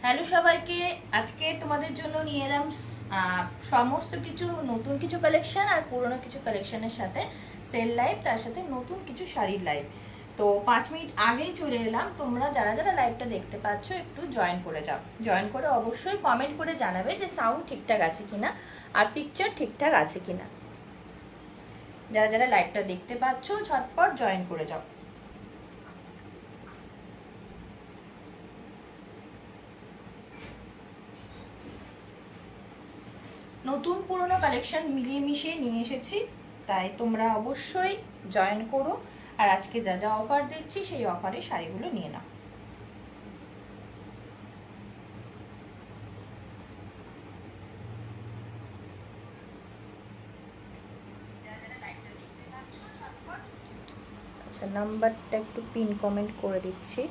Hello সবাইকে। আজকে তোমাদের জন্য নিয়ে এলাম সমস্ত কিছু নতুন কিছু কালেকশন আর পুরনো কিছু কালেকশনের সাথে সেল লাইভ, তার সাথে নতুন কিছু শাড়ির লাইভ। তো 5 মিনিট আগেই চলে এলাম। তোমরা যারা যারা লাইভটা দেখতে পাচ্ছ একটু জয়েন করে যাও। জয়েন করে অবশ্যই কমেন্ট করে জানাবে যে সাউন্ড ঠিকঠাক আছে কিনা আর পিকচার ঠিকঠাক আছে কিনা। যারা যারা লাইভটা দেখতে পাচ্ছ ঝটপট জয়েন করে যাও। নতুন পুরনো কালেকশন মিলিয়ে মিশিয়ে নিয়ে এসেছি, তাই তোমরা অবশ্যই জয়েন করো। আর আজকে যা যা অফার দিচ্ছি সেই অফারে শাড়িগুলো নিয়ে নাও। আচ্ছা, নাম্বারটা একটু পিন কমেন্ট করে দিচ্ছি।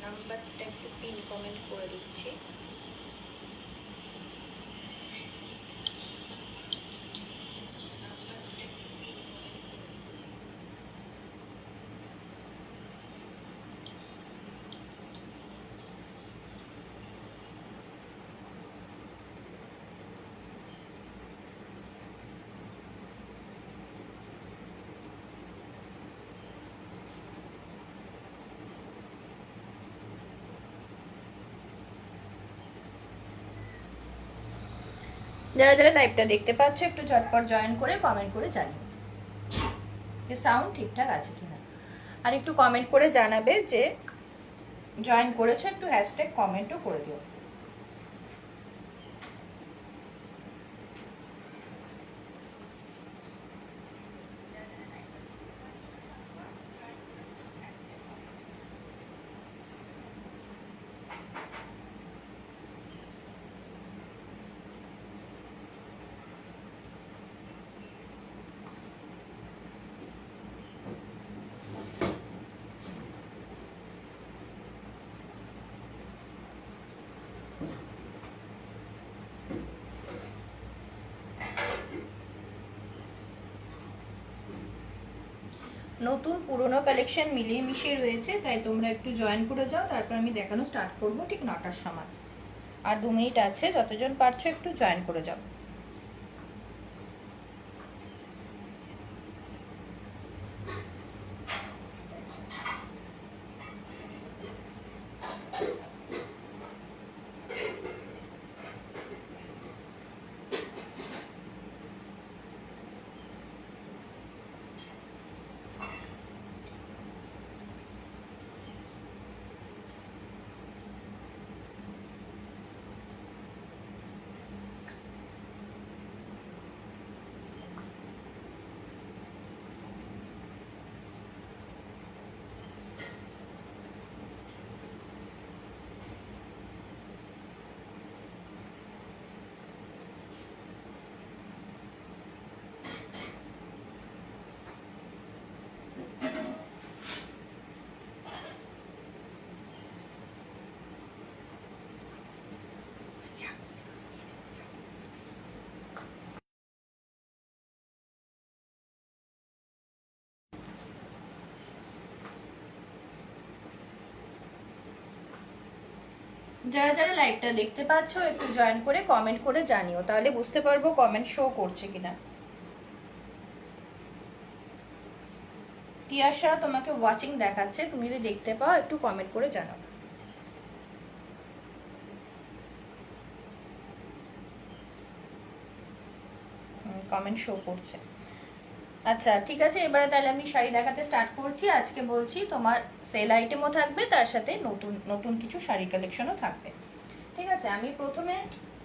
নাম্বারটা একটু পিন কমেন্ট করে দিচ্ছি। যারা যারা লাইভটা দেখতে পাচ্ছ একটু ঝটপট জয়েন করে কমেন্ট করে জানিও যে সাউন্ড ঠিকঠাক আছে কিনা। আর একটু কমেন্ট করে জানাবে যে জয়েন করেছো, একটু হ্যাশট্যাগ কমেন্টও করে দিও। নতুন পুরনো কালেকশন মিলিয়ে মিশিয়ে রয়েছে, তাই তোমরা একটু জয়েন করে যাও। তারপর আমি দেখানো স্টার্ট করব ঠিক 9টার সময়। আর 2 মিনিট আছে, যতজন পারছো একটু জয়েন করে যাও। যারা যারা লাইভটা দেখতে পাচ্ছ একটু জয়েন করে কমেন্ট করে জানিও, তাহলে বুঝতে পারবো কমেন্ট শো করছে কিনা। তিয়াশা তোমাকে ওয়াচিং দেখাচ্ছে, তুমি যদি দেখতে পাও একটু কমেন্ট করে জানাও। কমেন্ট শো করছে। আচ্ছা ঠিক আছে, এবারে তাহলে আমি শাড়ি দেখাতে স্টার্ট করছি। আজকে বলছি তোমার সেল আইটেমও থাকবে, তার সাথে নতুন নতুন কিছু শাড়ি কালেকশনও থাকবে। ঠিক আছে, আমি প্রথমে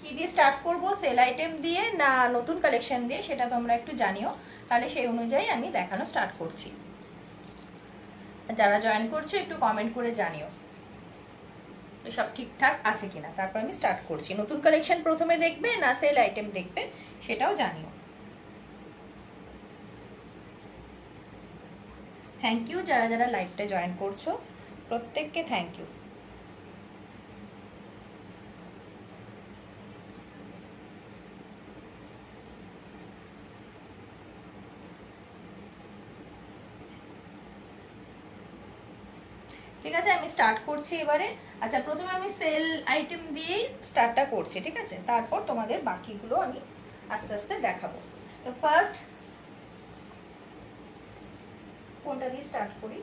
কি দিয়ে স্টার্ট করব, সেল আইটেম দিয়ে না নতুন কালেকশন দিয়ে, সেটা তোমরা একটু জানিও, তাহলে সেই অনুযায়ী আমি দেখানো স্টার্ট করছি। যারা জয়েন করছে একটু কমেন্ট করে জানিও সব ঠিকঠাক আছে কিনা, তারপর আমি স্টার্ট করছি। নতুন কালেকশন প্রথমে দেখবে না সেল আইটেম দেখবে সেটাও জানিও। থ্যাংক ইউ যারা যারা লাইভটা জয়েন করছো, প্রত্যেককে থ্যাংক ইউ। ঠিক আছে, আমি স্টার্ট করছি এবারে। আচ্ছা, প্রথমে আমি সেল আইটেম দিয়েই স্টার্টটা করছি, ঠিক আছে, তারপর তোমাদের বাকিগুলো আমি আস্তে আস্তে দেখাবো। তো ফার্স্ট কোনটা দিয়ে স্টার্ট করি?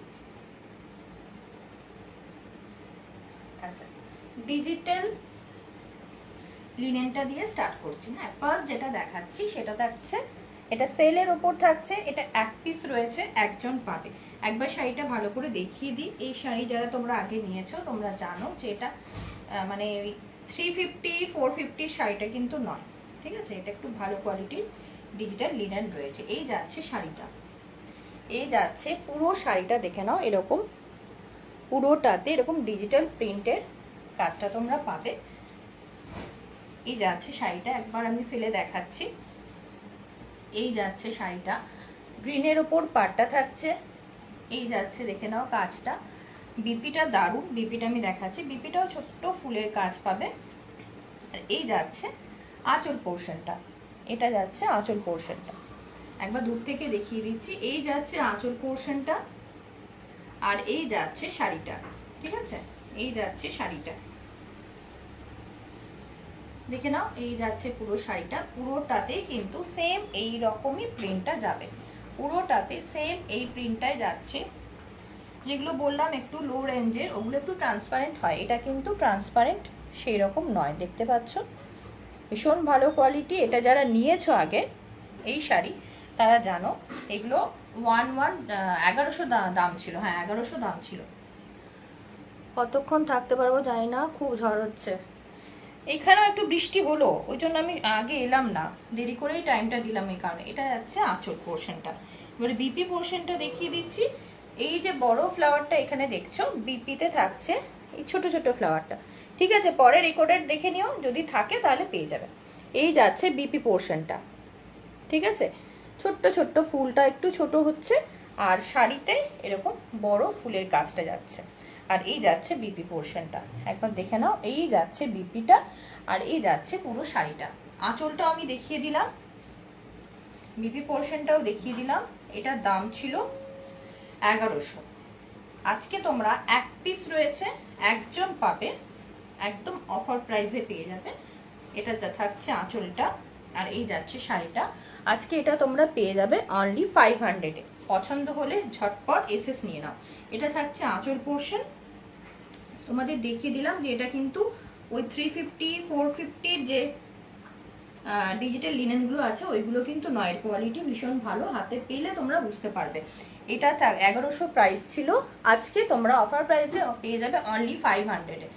আচ্ছা, ডিজিটাল লিনেনটা দিয়ে স্টার্ট করছি। হ্যাঁ, ফার্স্ট যেটা দেখাচ্ছি সেটা থাকছে, এটা সেলের ওপর থাকছে, এটা এক পিস রয়েছে, একজন পাবে। একবার শাড়িটা ভালো করে দেখিয়ে দিই। এই শাড়ি যারা তোমরা আগে নিয়েছো তোমরা জানো যে এটা মানে 350 450 শাড়িটা কিন্তু নয়, ঠিক আছে, এটা একটু ভালো কোয়ালিটির ডিজিটাল লিনেন রয়েছে। এই যাচ্ছে শাড়িটা, এই যাচ্ছে পুরো শাড়িটা, দেখে নাও এরকম পুরোটাতে এরকম ডিজিটাল প্রিন্টের কাজটা তোমরা পাবে। এই যাচ্ছে শাড়িটা, একবার আমি ফেলে দেখাচ্ছি। এই যাচ্ছে শাড়িটা, গ্রিনের ওপর পাটটা থাকছে। এই যাচ্ছে, দেখে নাও কাজটা, বিপিটা দারুণ, বিপিটা আমি দেখাচ্ছি, বিপিটাও ছোট্ট ফুলের কাজ পাবে। এই যাচ্ছে আঁচল পোর্শনটা, এটা যাচ্ছে আঁচল পোর্শনটা, একবার দূর থেকে দেখিয়ে দিচ্ছি। এই যাচ্ছে আঁচল পোর্শনটা, আর এই যাচ্ছে শাড়িটা, ঠিক আছে, এই যাচ্ছে শাড়িটা, দেখে নাও। এই যাচ্ছে পুরো শাড়িটা, পুরোটাতে কিন্তু সেম এই রকমই প্রিন্টটা যাবে, পুরোটাতে সেম এই প্রিন্টটাই যাচ্ছে। যেগুলো বললাম একটু লো রেঞ্জের, ওগুলো একটু ট্রান্সপারেন্ট হয়, এটা কিন্তু ট্রান্সপারেন্ট সেই রকম নয়, দেখতে পাচ্ছ, ভীষণ ভালো কোয়ালিটি। এটা যারা নিয়েছো আগে এই শাড়ি তারা জানো, এগুলো 1100 দাম ছিল। হ্যাঁ, 1100 দাম ছিল। কতক্ষণ থাকতে পারবো জানি না, খুব ঝড় হচ্ছে। এখানেও একটু বৃষ্টি হলো, ওই জন্য আমি আগে এলাম না, দেরি করেই টাইমটা দিলাম এই কারণে। এটা যাচ্ছে আঁচল পোর্শনটা। এবারে বিপি পোর্শনটা দেখিয়ে দিচ্ছি। এই যে বড় ফ্লাওয়ারটা এখানে দেখছো, বিপিতে থাকছে এই ছোট ছোট ফ্লাওয়ারটা, ঠিক আছে, পরে রেকর্ডেড দেখে নিও, যদি থাকে তাহলে পেয়ে যাবে। এই যাচ্ছে বিপি পোর্শনটা, ঠিক আছে, ছোট্ট ছোট্ট ফুলটা একটু ছোট হচ্ছে, আর শাড়িতে এরকম বড় ফুলের কাজটা যাচ্ছে। আর এই যাচ্ছে বিপি পোর্শনটা, একবার দেখে নাও। এই যাচ্ছে বিপিটা, আর এই যাচ্ছে পুরো শাড়িটা। আঁচলটাও আমি দেখিয়ে দিলাম, বিপি পোর্শনটাও দেখিয়ে দিলাম। এটার দাম ছিল 1100। আজকে তোমরা এক পিস রয়েছে, একজন পাবে, একদম অফার প্রাইসে পেয়ে যাবে। এটা থাকছে আঁচলটা, আর এই যাচ্ছে শাড়িটা। আজকে এটা তোমরা পেয়ে যাবে অনলি 500-এ। পছন্দ হলে ঝটপট এসএস নিয়ে নাও। এটা থাকছে আঁচল পোর্শন, তোমাদের দেখিয়ে দিলাম যে এটা কিন্তু ওই 350 450-র যে ডিজিটাল লিনেনগুলো আছে ওইগুলো কিন্তু নয়, কোয়ালিটি ভীষণ ভালো, হাতে পেলে তোমরা বুঝতে পারবে। এটা 1100 প্রাইস ছিল, আজকে তোমরা অফার প্রাইসে পেয়ে যাবে অনলি 500-এ।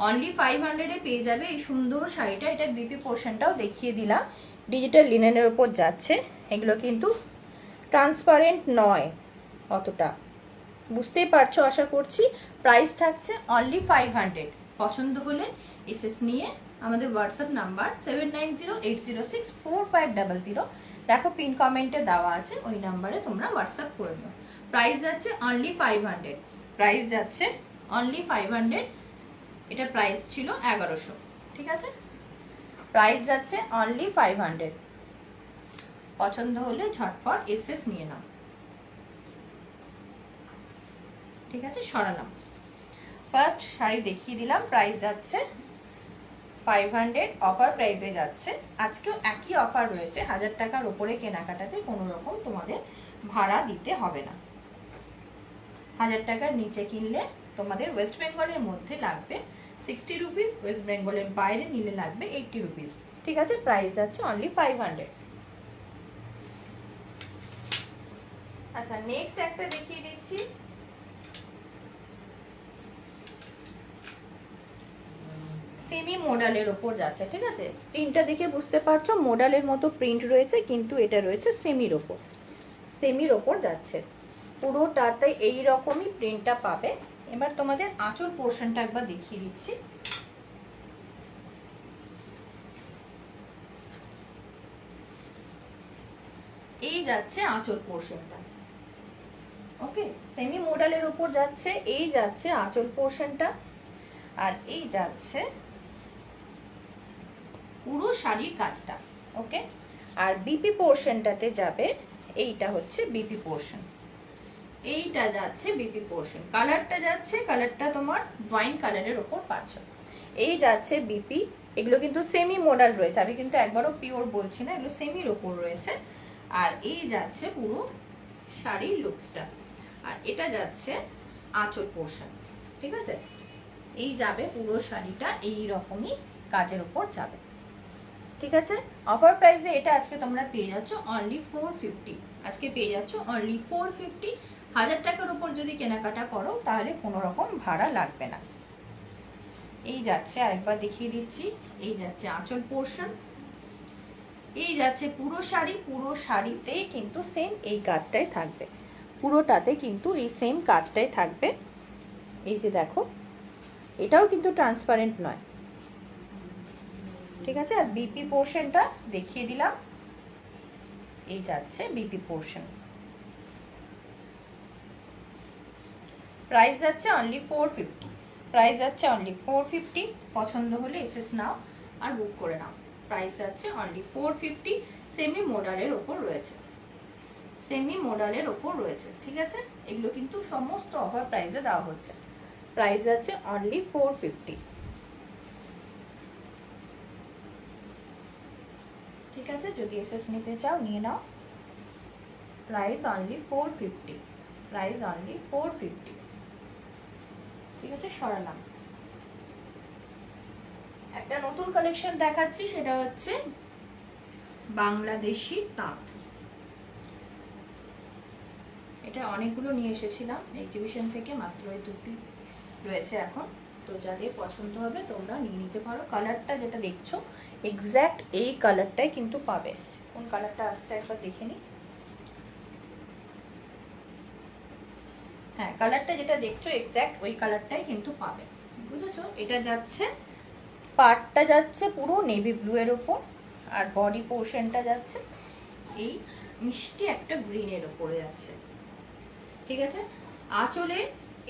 অনলি 500-এ পেয়ে যাবে এই সুন্দর শাড়িটা। এটার বিপি পোর্শনটাও দেখিয়ে দিলাম, ডিজিটাল লিনেনের উপর যাচ্ছে। এগুলো কিন্তু ট্রান্সপারেন্ট নয় অতটা, বুঝতেই পারছো আশা করছি। প্রাইস থাকছে অনলি 500। পছন্দ হলে এসএস নিয়ে আমাদের হোয়াটসঅ্যাপ নাম্বার 7908064500, দেখো পিন কমেন্টে দেওয়া আছে, ওই নাম্বারে তোমরা হোয়াটসঅ্যাপ করে নিও। প্রাইস যাচ্ছে অনলি 500, প্রাইস যাচ্ছে অনলি 500। এটা প্রাইস ছিল 1100, ঠিক আছে, প্রাইস যাচ্ছে অনলি 500। পছন্দ হলে ঝটপট এসএস নিয়ে নাও, ঠিক আছে, সরালাম। ফার্স্ট শাড়ি দেখিয়ে দিলাম, প্রাইস যাচ্ছে 500, অফার প্রাইসে যাচ্ছে। আজকেও একই অফার রয়েছে, 1000 টাকার উপরে কেনাকাটাতে কোনো রকম তোমাদের ভাড়া দিতে হবে না। 1000 টাকার নিচে কিনলে তোমাদের ওয়েস্ট বেঙ্গলের মধ্যে লাগবে 60 রুপিস, ওয়েস্ট বেঙ্গলের বাইরে নিলে লাগবে 80 রুপিস, ঠিক আছে। প্রাইস যাচ্ছে অনলি 500। আচ্ছা, নেক্সট একটা দেখিয়ে দিচ্ছি। সেমি মডেলের ওপর যাচ্ছে, ঠিক আছে, প্রিন্টটা দেখে বুঝতে পারছো মডেলের মতো প্রিন্ট রয়েছে, কিন্তু এটা রয়েছে সেমির ওপর, সেমির ওপর যাচ্ছে পুরোটাতে এই রকমই প্রিন্টটা পাবে। এবার তোমাদের আঁচল পোর্শনটা একবার দেখিয়ে দিচ্ছি। এই যাচ্ছে আঁচল পোর্শনটা, ওকে, সেমি মডেলের ওপর যাচ্ছে। এই যাচ্ছে আঁচল পোর্শনটা, আর এই যাচ্ছে পুরো শাড়ির কাজটা, ওকে। আর বিপি পোর্শনটাতে যাবে, এইটা হচ্ছে বিপি পোর্শন, এইটা যাচ্ছে বিপি পোর্শন, কালারটা যাচ্ছে, কালারটা তোমার ওয়াইন কালারের ওপর পাচ্ছ। এই যাচ্ছে বিপি, এগুলো কিন্তু সেমি মোডাল রয়েছে, আমি কিন্তু একবারও পিওর বলছি না, এগুলো সেমির ওপর রয়েছে। আর এই যাচ্ছে পুরো শাড়ির লুকসটা, আর এটা যাচ্ছে আঁচল পোর্শন, ঠিক আছে। এই যাবে পুরো শাড়িটা এই রকমই কাজের উপর যাবে, ঠিক আছে। অফার প্রাইসে এটা আজকে তোমরা পেয়ে যাচ্ছ অনলি 450, আজকে পেয়ে যাচ্ছ অনলি 450। 1000 টাকার উপর যদি কেনাকাটা করো তাহলে কোনো রকম ভাড়া লাগবে না। এই যাচ্ছে, আরেকবার দেখিয়ে দিচ্ছি, এই যাচ্ছে আঁচল পোর্শন, এই যাচ্ছে পুরো শাড়ি, পুরো শাড়িতেই কিন্তু সেম এই কাজটাই থাকবে, পুরোটাতে কিন্তু এই সেম কাজটাই থাকবে। এই যে দেখো, এটাও কিন্তু ট্রান্সপারেন্ট নয়, ঠিক আছে। আর বিপি পোর্শনটা দেখিয়ে দিলাম, এই যাচ্ছে বিপি পোর্শন, প্রাইস যাচ্ছে অনলি 450, প্রাইস যাচ্ছে অনলি 450। পছন্দ হলে এসএস নাও আর বুক করে নাও। প্রাইস যাচ্ছে অনলি 450, সেমি মোডালের ওপর রয়েছে, সেমি মোডালের ওপর রয়েছে, ঠিক আছে। এগুলো কিন্তু সমস্ত অফার প্রাইসে দেওয়া হচ্ছে, প্রাইস যাচ্ছে অনলি 450, ঠিক আছে। যদি এসএস নিতে চাও নিয়ে নাও, প্রাইস অনলি 450, প্রাইস অনলি 450, ঠিক আছে। সরালাম। একটা নতুন কালেকশন দেখাচ্ছি, সেটা হচ্ছে বাংলাদেশি তাঁত। এটা অনেকগুলো নিয়ে এসেছিলাম এক্সিবিশন থেকে, মাত্র এই দুটি রয়েছে এখন, তো যাদের পছন্দ হবে তোমরা নিয়ে নিতে পারো। কালারটা যেটা দেখছো এক্স্যাক্ট এই কালারটাই কিন্তু পাবে। কোন কালারটা আসছে একবার দেখে নি। হ্যাঁ, কালারটা যেটা দেখছো এক্স্যাক্ট ওই কালারটাই কিন্তু পাবে, বুঝেছো। এটা যাচ্ছে, পার্টটা যাচ্ছে পুরো নেভি ব্লু এর ওপর, আর বডি পোর্শনটা যাচ্ছে এই মিষ্টি একটা গ্রিনের ওপরে যাচ্ছে, ঠিক আছে। আঁচলে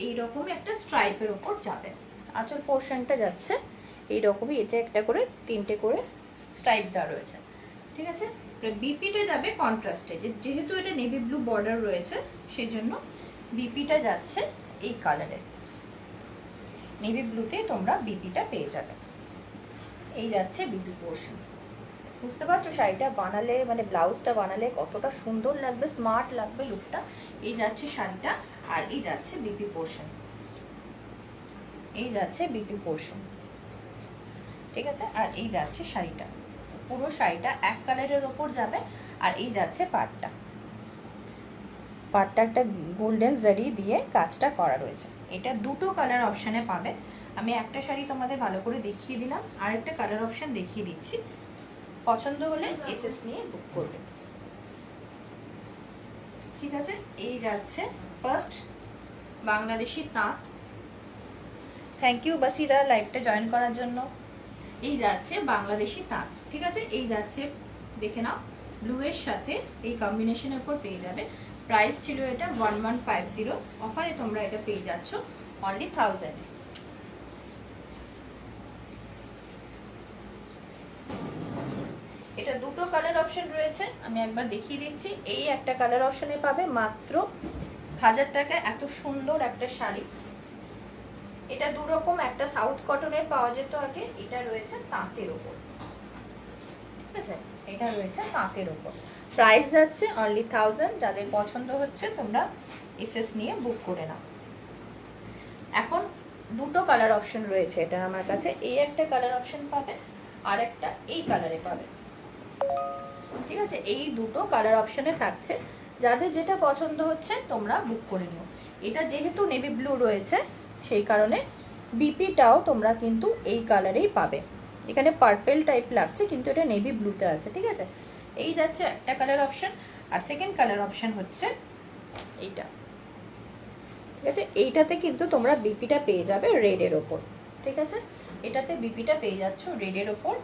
এইরকম একটা স্ট্রাইপের ওপর যাবে, আঁচল পোর্শনটা যাচ্ছে এইরকমই, এতে একটা করে 3টে করে স্ট্রাইপ দেওয়া রয়েছে, ঠিক আছে। বিপিটা যাবে কন্ট্রাস্টে, যেহেতু এটা নেভি ব্লু বর্ডার রয়েছে সেই জন্য বিপিটা যাচ্ছে এই কালারের, নেভি ব্লুতে তোমরা বিপিটা পেয়ে যাবে। এই যাচ্ছে বিপি পোর্শন, বুঝতে পারছো শাড়িটা বানালে মানে ব্লাউজটা বানালে কতটা সুন্দর লাগবে, স্মার্ট লাগবে লুকটা। এই যাচ্ছে শাড়িটা, আর এই যাচ্ছে বিপি পোর্শন, এই যাচ্ছে বিপি পোর্শন, ঠিক আছে। আর এই যাচ্ছে শাড়িটা, পুরো শাড়িটা এক কালারের ওপর যাবে। আর এই যাচ্ছে পাটটা, পাটটা একটা গোল্ডেন জারি দিয়ে কাজটা করা রয়েছে। এটা দুটো কালার অপশানে পাবে। আমি একটা শাড়ি তোমাদের ভালো করে দেখিয়ে দিলাম, আর একটা কালার অপশান দেখিয়ে দিচ্ছি, পছন্দ হলে এসএস নিয়ে বুক করবে, ঠিক আছে। এই যাচ্ছে ফার্স্ট বাংলাদেশি তাঁত। থ্যাংক ইউ বাসিরা লাইভটা জয়েন করার জন্য। এই যাচ্ছে বাংলাদেশি তাঁত, ঠিক আছে। এই যাচ্ছে, দেখে নাও, ব্লু এর সাথে এই কম্বিনেশনের উপর পেয়ে যাবে। প্রাইস ছিল এটা 1150, অফারে তোমরা এটা পেয়ে যাচ্ছ অনলি 1000। এটা দুটো কালার অপশন রয়েছে, আমি একবার দেখিয়ে দিচ্ছি। এই একটা কালার অপশনে পাবে মাত্র 1000 টাকায় এত সুন্দর একটা শাড়ি। এটা দু রকম, একটা সাউথ কটনের পাওয়া যেত আগে, এটা রয়েছে তাঁতের ওপর, ঠিক আছে। এটা রয়েছে তাঁতের ওপর, প্রাইস যাচ্ছে অনলি 1000। যাদের পছন্দ হচ্ছে তোমরা এসএস নিয়ে বুক করে নাও। এখন দুটো কালার অপশন রয়েছে এটা আমার কাছে, এই একটা কালার অপশন পাবে, আর একটা এই কালারে পাবে, ঠিক আছে। এই দুটো কালার অপশনে থাকছে, যাদের যেটা পছন্দ হচ্ছে তোমরা বুক করে নিও। এটা যেহেতু নেভি ব্লু রয়েছে সেই কারণে বিপিটাও তোমরা কিন্তু এই কালারেই পাবে। এখানে পার্পেল টাইপ লাগছে কিন্তু এটা নেভি ব্লুতে আছে, ঠিক আছে। এই যাচ্ছে একটা কালার অপশন, আর সেকেন্ড কালার অপশন হচ্ছে এইটা, ঠিক আছে। এইটাতে কিন্তু তোমরা বিপিটা পেয়ে যাবে রেডের ওপর, ঠিক আছে। এটাতে বিপিটা পেয়ে যাচ্ছ রেডের ওপর।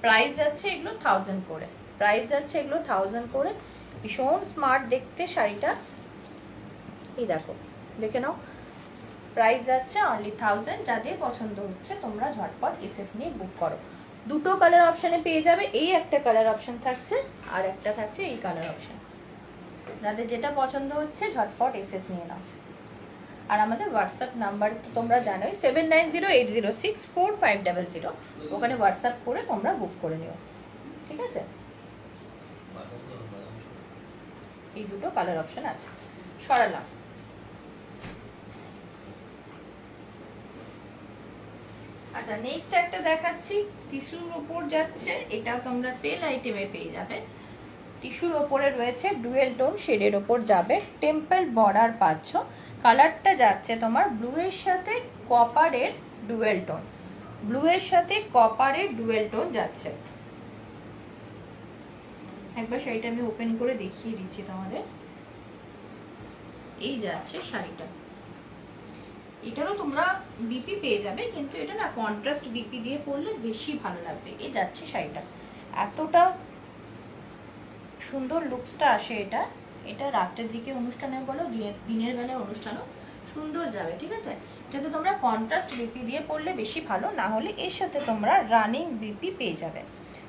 প্রাইস যাচ্ছে এগুলো 1000 করে, প্রাইস যাচ্ছে এগুলো 1000 করে। ভীষণ স্মার্ট দেখতে শাড়িটা, এই দেখো, দেখে নাও। প্রাইস যাচ্ছে অনলি 1000। যাদের পছন্দ হচ্ছে তোমরা ঝটপট এসএস নিয়ে বুক করো। দুটো কালার অপশানে পেয়ে যাবে, এই একটা কালার অপশান থাকছে, আর একটা থাকছে এই কালার অপশান, যাদের যেটা পছন্দ হচ্ছে ঝটপট এসএস নিয়ে নাও। আর আমাদের হোয়াটসঅ্যাপ নাম্বার তো তোমরা জানোই 7908064500, ওখানে হোয়াটসঅ্যাপ করে তোমরা বুক করে নিও, ঠিক আছে। এই দুটো কালার অপশন আছে, সরালাম। আচ্ছা নেক্সট একটা দেখাচ্ছি, টিস্যুর উপর যাচ্ছে, এটা তোমরা সেল আইটেমে পেয়ে যাবে। টিস্যুর ওপরে রয়েছে ডুয়েল টোন শেডের ওপর যাবে, টেম্পল বর্ডার পাচ্ছ। কালারটা যাচ্ছে তোমার ব্লু এর সাথে কপারের ডুয়েল টোন, ব্লু এর সাথে কপারের ডুয়েল টোন যাচ্ছে। একবার শাড়িটা আমি ওপেন করে দেখিয়ে দিচ্ছি তোমাদের। এই যাচ্ছে শাড়িটা, এটারও তোমরা বিপি পেয়ে যাবে, কিন্তু এটা না কন্ট্রাস্ট বিপি দিয়ে পরলে বেশি ভালো লাগবে। এই যাচ্ছে শাড়িটা, এতটা সুন্দর লুকসটা আসে এটা। এটা রাতের দিকে অনুষ্ঠানে বলো, দিনের বেলার অনুষ্ঠানও সুন্দর যাবে, ঠিক আছে। এটাতে তোমরা কন্ট্রাস্ট বিপি দিয়ে পরলে বেশি ভালো, না হলে এর সাথে তোমরা রানিং বিপি পেয়ে যাবে,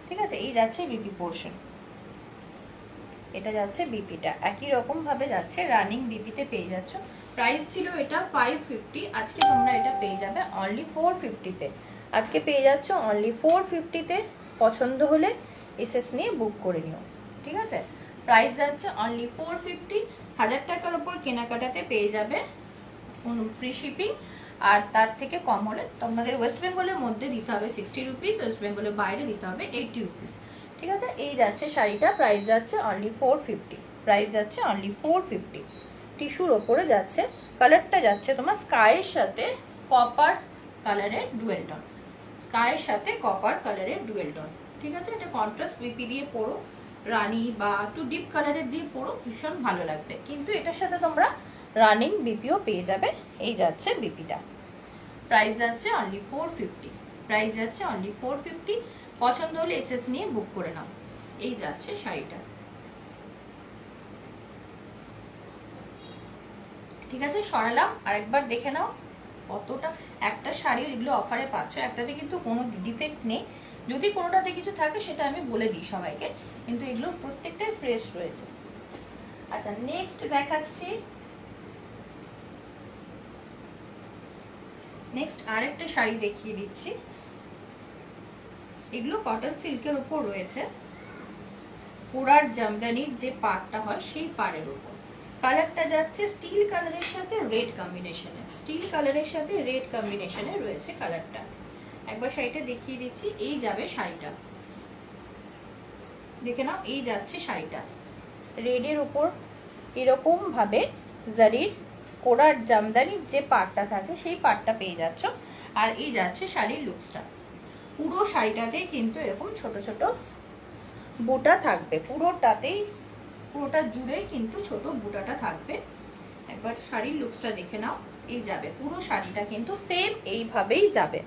ঠিক আছে। এই যাচ্ছে বিপি পোর্শন, এটা যাচ্ছে বিপিটা একই রকম ভাবে যাচ্ছে, রানিং বিপিতে পেয়ে যাচ্ছ। প্রাইস ছিল এটা 550, আজকে তোমরা এটা পেয়ে যাবে অনলি 450-তে। আজকে পেয়ে যাচ্ছ অনলি 450-তে। পছন্দ হলে এসএস নিয়ে বুক করে নিও, ঠিক আছে। প্রাইস যাচ্ছে অনলি 450। 1000 টাকার ওপর কেনাকাটাতে পেয়ে যাবে ফ্রি শিপিং, আর তার থেকে কম হলে তোমাদের ওয়েস্ট বেঙ্গলের মধ্যে দিতে হবে 60 রুপিস, ওয়েস্ট বেঙ্গলের বাইরে দিতে হবে 80 রুপিস, ঠিক আছে। এই যাচ্ছে শাড়িটা, প্রাইস যাচ্ছে অনলি 450, প্রাইস যাচ্ছে অনলি 450। টিস্যুর ওপরে যাচ্ছে, কালারটা যাচ্ছে তোমার স্কাইয়ের সাথে কপার কালারের ডুয়েল টোন, স্কাইয়ের সাথে কপার কালারের ডুয়েল টোন, ঠিক আছে। এটা কন্ট্রাস্ট বিপি দিয়ে পরো, রানি বা একটু ডিপ কালারের দিয়ে পরো, ভীষণ ভালো লাগবে। কিন্তু এটার সাথে তোমরা রানিং বিপিও পেয়ে যাবে। এই যাচ্ছে বিপিটা, প্রাইস যাচ্ছে অনলি 450, প্রাইস যাচ্ছে অনলি 450। পছন্দ হলে এসএস নিয়ে বুক করে নাও। এই যাচ্ছে শাড়িটা, ঠিক আছে। সরালাম, আরেকবার দেখে নাও কতটা। একটা শাড়ি এগুলো অফারে পাচ্ছ, একটাতে কিন্তু কোনো ডিফেক্ট নেই, যদি কোনোটাতে কিছু থাকে সেটা আমি বলে দিই সবাইকে, কিন্তু এগুলো প্রত্যেকটাই ফ্রেশ রয়েছে। আচ্ছা নেক্সট দেখাচ্ছি, নেক্সট আরেকটা শাড়ি দেখিয়ে দিচ্ছি। এগুলো কটন সিল্কের উপর রয়েছে, কোরার জামদানির যে পাড়টা হয় সেই পাড়ের উপর। কালারটা যাচ্ছে স্টিল কালারের সাথে রেড কম্বিনেশনে, স্টিল কালারের সাথে রেড কম্বিনেশনে রয়েছে কালারটা। একবার শাড়িটা দেখিয়ে দিচ্ছি। এই যাবে শাড়িটা, দেখে নাও। এই যাচ্ছে শাড়িটা, রেডের উপর এরকম ভাবে জারির কোরার জামদানির যে পাড়টা থাকে সেই পাড়টা পেয়ে যাচ্ছ। আর এই যাচ্ছে শাড়ির লুকসটা, পুরো শাড়িটাতে কিন্তু এরকম ছোট ছোট বুটা থাকবে, পুরোটাতেই, পুরোটা জুড়ে কিন্তু ছোট বুটাটা থাকবে। একবার শাড়ির লুকসটা দেখে নাও। এই যাবে পুরো শাড়িটা কিন্তু সেম এইভাবেই যাবে,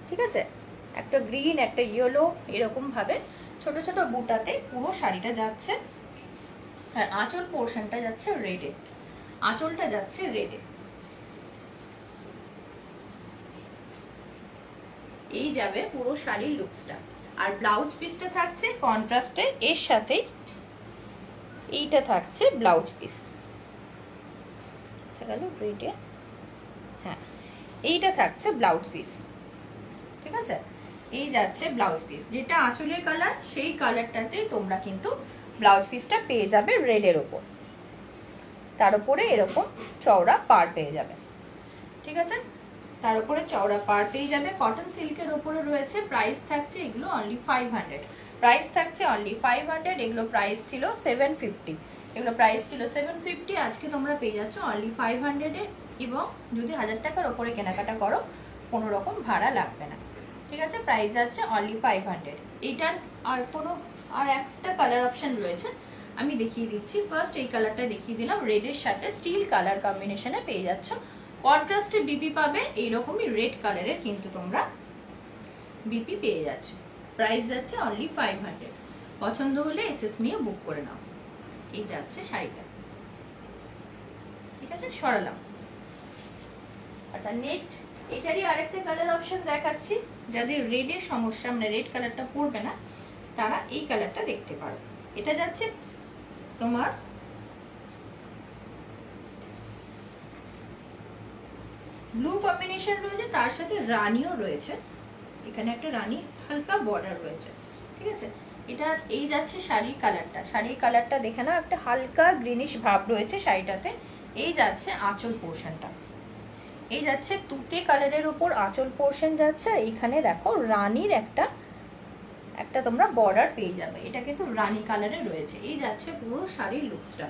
ঠিক আছে। একটা গ্রিন একটা ইয়েলো এরকম ভাবে ছোট ছোট বুটাতে পুরো শাড়িটা যাচ্ছে। আর আঁচল পোর্শনটা যাচ্ছে রেডে, আঁচলটা যাচ্ছে রেডে। এই যাবে পুরো শাড়ির লুকসটা। আর ব্লাউজ পিসটা থাকছে কন্ট্রাস্টে, এর সাথে এইটা থাকছে ব্লাউজ পিস, গেল রেডে, হ্যাঁ এইটা থাকছে ব্লাউজ পিস, ঠিক আছে। এই যাচ্ছে ব্লাউজ পিস, যেটা আঁচলের কালার সেই কালারটাতে তোমরা কিন্তু ব্লাউজ পিসটা পেয়ে যাবে রেডের ওপর, তার উপরে এরকম চওড়া পাড় পেয়ে যাবে, ঠিক আছে। তার উপরে চওড়া পাড় পেয়ে যাবে, কটন সিল্কের উপরে রয়েছে। প্রাইস থাকছে এগুলো অনলি 500, প্রাইস থাকছে অনলি 500। এগুলো প্রাইস ছিল 750, এগুলো প্রাইস ছিল 750, আজকে তোমরা পেয়ে যাচ্ছ অনলি 500-এ। এবং যদি 1000 টাকার ওপরে কেনাকাটা করো কোনো রকম ভাড়া লাগবে না, ঠিক আছে। প্রাইস যাচ্ছে অনলি 500। এটার আর একটা কালার অপশন রয়েছে, আমি দেখিয়ে দিচ্ছি। ফার্স্ট এই কালারটা দেখিয়ে দিলাম, রেডের সাথে স্টিল কালার কম্বিনেশনে পেয়ে যাচ্ছ। কন্ট্রাস্টে বিপি পাবে, এইরকমই রেড কালারের কিন্তু তোমরা বিপি পেয়ে যাচ্ছ। প্রাইস যাচ্ছে অনলি 500। পছন্দ হলে এসএস নিয়ে বুক করে নাও। এই যাচ্ছে শাড়িটা, ঠিক আছে। সরালাম। আচ্ছা নেক্সট এটারই আরেকটা কালার অপশন দেখাচ্ছি। যাদের রেডের সমস্যা, মানে রেড কালারটা পরবে না, তারা এই কালারটা দেখতে পারো। এটা যাচ্ছে তোমার ব্লু কম্বিনেশন রয়েছে, তার সাথে রানিও রয়েছে, এখানে একটা রানি হালকা বর্ডার রয়েছে, ঠিক আছে। এটা এই যাচ্ছে শাড়ির কালারটা, শাড়ির কালারটা দেখে নাও, একটা হালকা গ্রিনিশ ভাব রয়েছে শাড়িটাতে। এই যাচ্ছে আঁচল পোর্শনটা, এই যাচ্ছে তুতে কালারের উপর আঁচল পোর্শন যাচ্ছে। এইখানে দেখো রানীর একটা একটা তোমরা বর্ডার পেয়ে যাবে, এটা কিন্তু রানী কালারে রয়েছে। এই যাচ্ছে পুরো শাড়ির লুকসটা,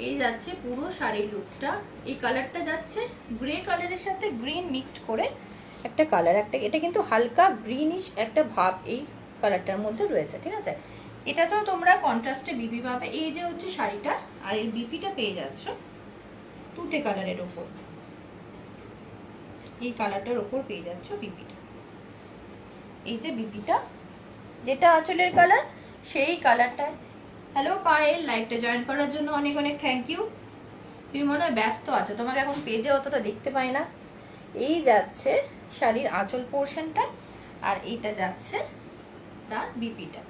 এই যাচ্ছে পুরো শাড়ির লুকসটা। এই কালারটা যাচ্ছে গ্রে কালারের সাথে গ্রিন মিক্সড করে একটা কালার, একটা এটা কিন্তু হালকা গ্রিনিশ একটা ভাব এই কালারটার মধ্যে রয়েছে, ঠিক আছে। এটা তো তোমরা কন্ট্রাস্টে বিপি পাবে। এই যে হচ্ছে শাড়িটা, আর এর বিপিটা পেয়ে যাচ্ছ তুতে কালারের ওপর, এই কালারটার ওপর পেয়ে যাচ্ছ বিপিটা। এই যে বিপিটা, যেটা আঁচলের কালার সেই কালারটা। হ্যালো পায়েল, লাইভটা জয়েন করার জন্য অনেক অনেক থ্যাংক ইউ। তুমি মনে হয় ব্যস্ত আছো, তোমাকে এখন পেজে অতটা দেখতে পাই না। এই যাচ্ছে শাড়ির আঁচল পোর্শনটা, আর এইটা যাচ্ছে তার বিপিটা,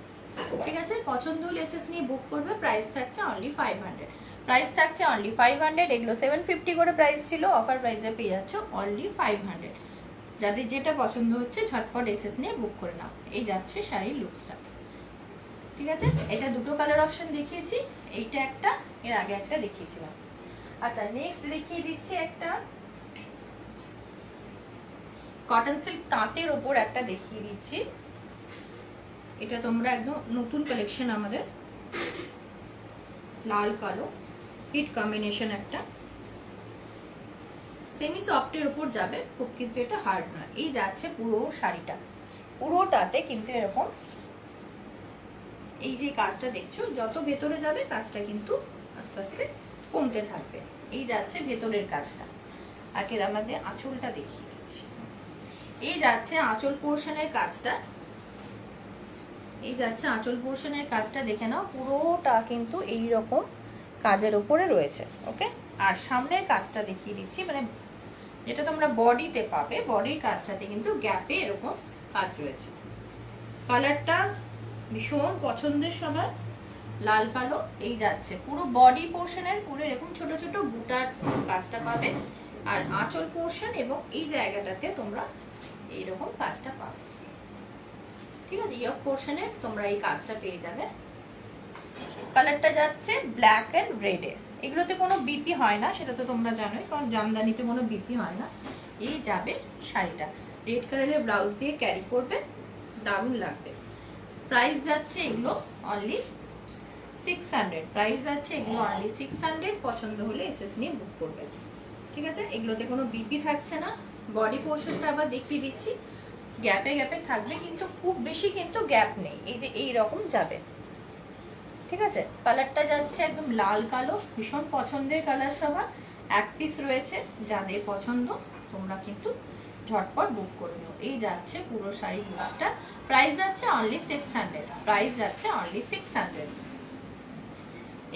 ঠিক আছে। পছন্দ হলে এসএস নিয়ে বুক করবে। প্রাইস থাকছে অনলি 500, প্রাইস থাকছে অনলি 500। এগুলো 750 করে প্রাইস ছিল, অফার প্রাইসে পেয়ে যাচ্ছ অনলি 500। যাদের যেটা পছন্দ হচ্ছে ঝটপট এসএস নিয়ে বুক করে নাও। এই যাচ্ছে শাড়ির লুকসটা, ঠিক আছে। এটা দুটো কালার অপশন দেখিয়েছি, এইটা একটা, এর আগে একটা দেখিয়েছিলাম। আচ্ছা নেক্সট দেখিয়ে দিচ্ছি একটা কটন সিল্ক তাঁতের ওপর একটা দেখিয়ে দিচ্ছি। এটা তোমরা একদম নতুন কালেকশন আমাদের, লাল কালো হিট কম্বিনেশন, একটা সেমি সফটের উপর যাবে খুব, কিন্তু এটা হার্ড না। এই যাচ্ছে পুরো শাড়িটা, পুরোটাতে কিন্তু এরকম এই যে কাজটা দেখছো, যত ভেতরে যাবে কাজটা কিন্তু আস্তে আস্তে কমতে থাকবে। এই যাচ্ছে ভেতরের কাজটা। আগে আমাদের আঁচলটা দেখিয়ে দিচ্ছি। এই যাচ্ছে আঁচল পোর্শনের কাজটা, এই যাচ্ছে আঁচল পোর্শনের কাজটা দেখে নাও, পুরোটা কিন্তু এই রকম কাজের উপরে রয়েছে, ওকে। আর সামনের কাজটা দেখিয়ে দিচ্ছি, মানে যেটা তোমরা বডিতে পাবে, বডির কাজটাতে কিন্তু গ্যাপে এরকম কাজ রয়েছে। কালারটা ভীষণ পছন্দের সবার, লাল কালো। এই যাচ্ছে পুরো বডি পোর্শনের পুরো এরকম ছোট ছোট বুটার কাজটা পাবে, আর আঁচল পোর্শন এবং এই জায়গাটাতে তোমরা এইরকম কাজটা পাবে, ঠিক আছে। ইয়ক পোর্শনে তোমরা এই কাজটা পেয়ে যাবে। কালারটা যাচ্ছে ব্ল্যাক এন্ড রেডে। এগুলোতে কোনো বিপি হয় না, সেটা তো তোমরা জানোই, কারণ জামদানিতে কোনো বিপি হয় না। এই যাবে শাড়িটা, রেড কালারের ব্লাউজ দিয়ে ক্যারি করবে, দারুণ লাগবে। প্রাইস যাচ্ছে এগুলো অনলি 600, প্রাইস যাচ্ছে এগুলো অনলি 600। পছন্দ হলে এসএস নিয়ে বুক করবে, ঠিক আছে। এগুলোতে কোনো বিপি থাকছে না। বডি পোর্শনটা আবার দেখিয়ে দিচ্ছি, গ্যাপে গ্যাপে থাকবে, কিন্তু খুব বেশি কিন্তু গ্যাপ নেই। এই যে এই রকম যাবে, ঠিক আছে। কালারটা যাচ্ছে একদম লাল কালো, ভীষণ পছন্দের কালার সবার। এক পিস রয়েছে, যাদের পছন্দ তোমরা কিন্তু ঝটপট বুক করে নিও। এই যাচ্ছে পুরো শাড়ি লুকসটা, প্রাইস যাচ্ছে অনলি 600, প্রাইস যাচ্ছে অনলি 600।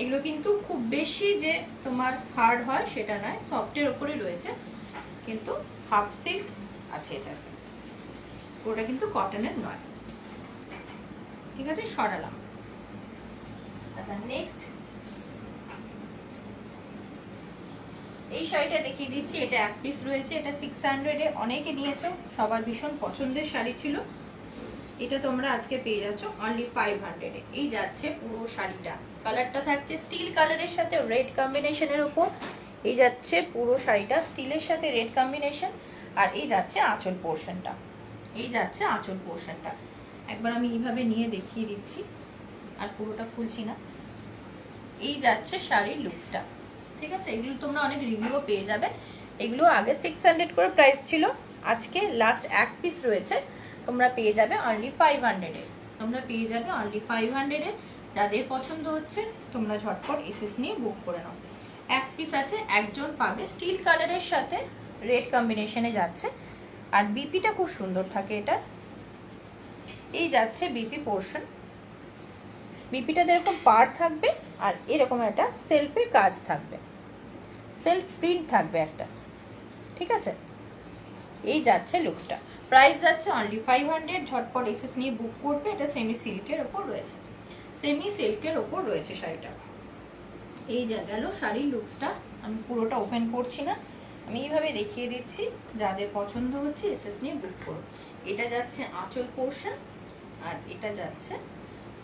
এগুলো কিন্তু খুব বেশি যে তোমার হার্ড হয় সেটা নয়, সফটের ওপরে রয়েছে, কিন্তু হাফ সিল্ক আছে এটা, ওটা কিন্তু কটনের নয়, ঠিক আছে। সরালাম। আচ্ছা নেক্সট এই শাড়িটা দেখিয়ে দিচ্ছি। এটা এক পিস রয়েছে, এটা 600-এ অনেকে নিয়েছো, সবার ভীষণ পছন্দের শাড়ি ছিল। এটা তোমরা আজকে পেয়ে যাচ্ছ অনলি 500-এ। এই যাচ্ছে পুরো শাড়িটা, কালারটা থাকছে স্টিল কালারের সাথে রেড কম্বিনেশনের উপর। এই যাচ্ছে পুরো শাড়িটা স্টিলের সাথে রেড কম্বিনেশন, আর এই যাচ্ছে আঁচল পোর্শনটা, এই যাচ্ছে আঁচল পোর্শনটা। একবার আমি এইভাবে নিয়ে দেখিয়ে দিচ্ছি, আর পুরোটা খুলছি না। এই যাচ্ছে শাড়ির লুকসটা, ঠিক আছে। এগুলো তোমরা অনেক রিভিউও পেয়ে যাবে। এগুলো আগে 600 করে প্রাইস ছিল, আজকে লাস্ট এক পিস রয়েছে, তোমরা পেয়ে যাবে অনলি 500-এ, তোমরা পেয়ে যাবে অনলি 500-এ। যাদের পছন্দ হচ্ছে তোমরা ঝটপট এসএস নিয়ে বুক করে নাও। এক পিস আছে, একজন পাবে। স্টিল কালারের সাথে রেড কম্বিনেশনে যাচ্ছে, আর বিপিটা খুব সুন্দর থাকে এটা। এই যাচ্ছে বিপি পোর্শন, বিপিটাতে এরকম পার থাকবে, আর এরকম একটা সেলফের কাজ থাকবে, সেলফ প্রিন্ট থাকবে একটা, ঠিক আছে। এই যাচ্ছে লুকসটা, প্রাইস যাচ্ছে অনলি 500। ঝটপট এসএস নিয়ে বুক করবে। এটা সেমি সিল্কের ওপর রয়েছে, সেমি সিল্কের ওপর রয়েছে শাড়িটা। এই যা গেল শাড়ির লুকসটা, আমি পুরোটা ওপেন করছি না, আমি এইভাবে দেখিয়ে দিচ্ছি, যাদের পছন্দ হচ্ছে এসএস নিয়ে বুক করুন। এটা যাচ্ছে আঁচল পোর্শন, আর এটা যাচ্ছে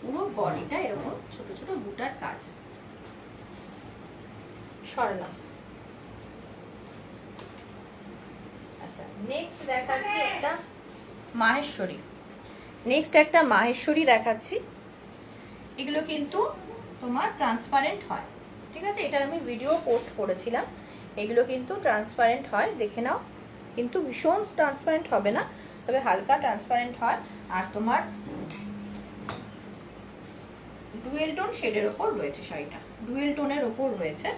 পুরো বডিটা এরকম ছোট ছোট বুটার কাজ। সরলাম। আচ্ছা, নেক্সট দেখাচ্ছি একটা মাহেশ্বরী। নেক্সট একটা মাহেশ্বরী দেখাচ্ছি। এগুলো কিন্তু তোমার ট্রান্সপারেন্ট হয়, ঠিক আছে? এটার আমি ভিডিও পোস্ট করেছিলাম। এগুলো কিন্তু ট্রান্সপারেন্ট হয়, দেখে নাও। কিন্তু ভীষণ ট্রান্সপারেন্ট হবে না, তবে হালকা ট্রান্সপারেন্ট হয়। আর তোমার ডুয়েল টোন শেডের ওপর রয়েছে শাড়িটা, ডুয়েল টোনের ওপর রয়েছে।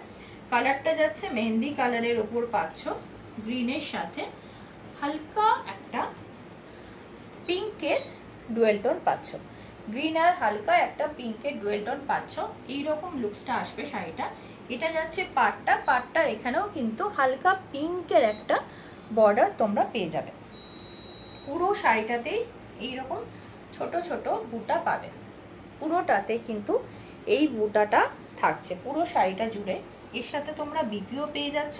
কালারটা যাচ্ছে মেহেন্দি কালারের ওপর পাচ্ছ, গ্রিনের সাথে হালকা একটা পিঙ্কের ডুয়েল টোন পাচ্ছ। গ্রিন আর হালকা একটা পিঙ্কের ডুয়েল টোন পাচ্ছ। এইরকম লুকসটা আসবে শাড়িটা। এটা যাচ্ছে পাটটা, পাটটার এখানেও কিন্তু হালকা পিঙ্কের একটা বর্ডার তোমরা পেয়ে যাবে। পুরো শাড়িটাতেই এইরকম ছোট ছোট বুটা পাবে, পুরোটাতে কিন্তু এই বুটাটা থাকছে পুরো শাড়িটা জুড়ে। এর সাথে তোমরা বিপিও পেয়ে যাচ্ছ।